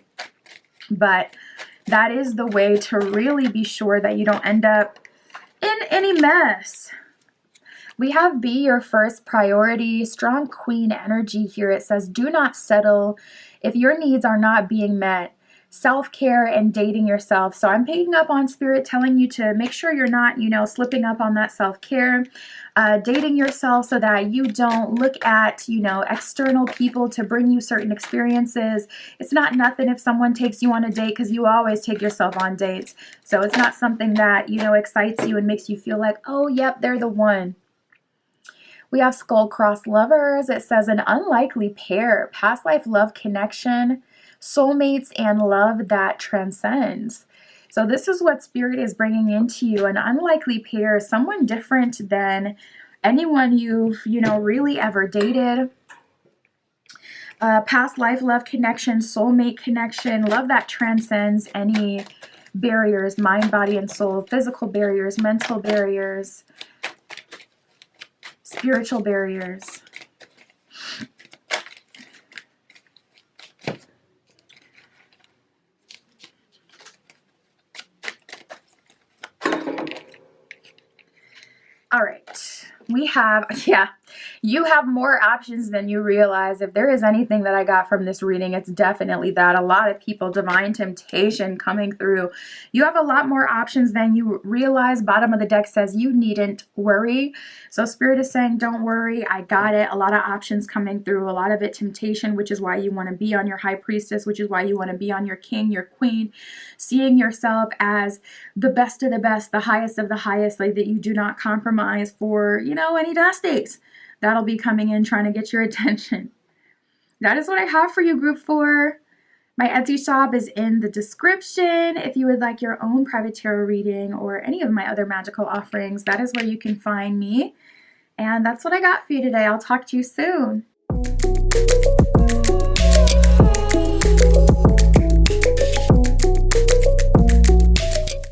But that is the way to really be sure that you don't end up in any mess. We have be your first priority, strong queen energy here. It says, do not settle if your needs are not being met. Self-care and dating yourself. So I'm picking up on Spirit telling you to make sure you're not, you know, slipping up on that self-care, dating yourself so that you don't look at, you know, external people to bring you certain experiences. It's not nothing if someone takes you on a date, because you always take yourself on dates. So it's not something that, you know, excites you and makes you feel like, oh, yep, they're the one. We have Skull Cross Lovers. It says an unlikely pair, past life love connection, soulmates, and love that transcends. So this is what Spirit is bringing into you, an unlikely pair, someone different than anyone you've, you know, really ever dated. Past life love connection, soulmate connection, love that transcends any barriers, mind, body, and soul, physical barriers, mental barriers, spiritual barriers. All right, we have, you have more options than you realize. If there is anything that I got from this reading, it's definitely that. A lot of people, divine temptation coming through. You have a lot more options than you realize. Bottom of the deck says you needn't worry. So Spirit is saying, don't worry, I got it. A lot of options coming through, a lot of it temptation, which is why you want to be on your High Priestess, which is why you want to be on your King, your Queen, seeing yourself as the best of the best, the highest of the highest, like that you do not compromise for, you know, any dust days. That'll be coming in trying to get your attention. That is what I have for you, Group 4. My Etsy shop is in the description. If you would like your own private tarot reading or any of my other magical offerings, that is where you can find me. And that's what I got for you today. I'll talk to you soon.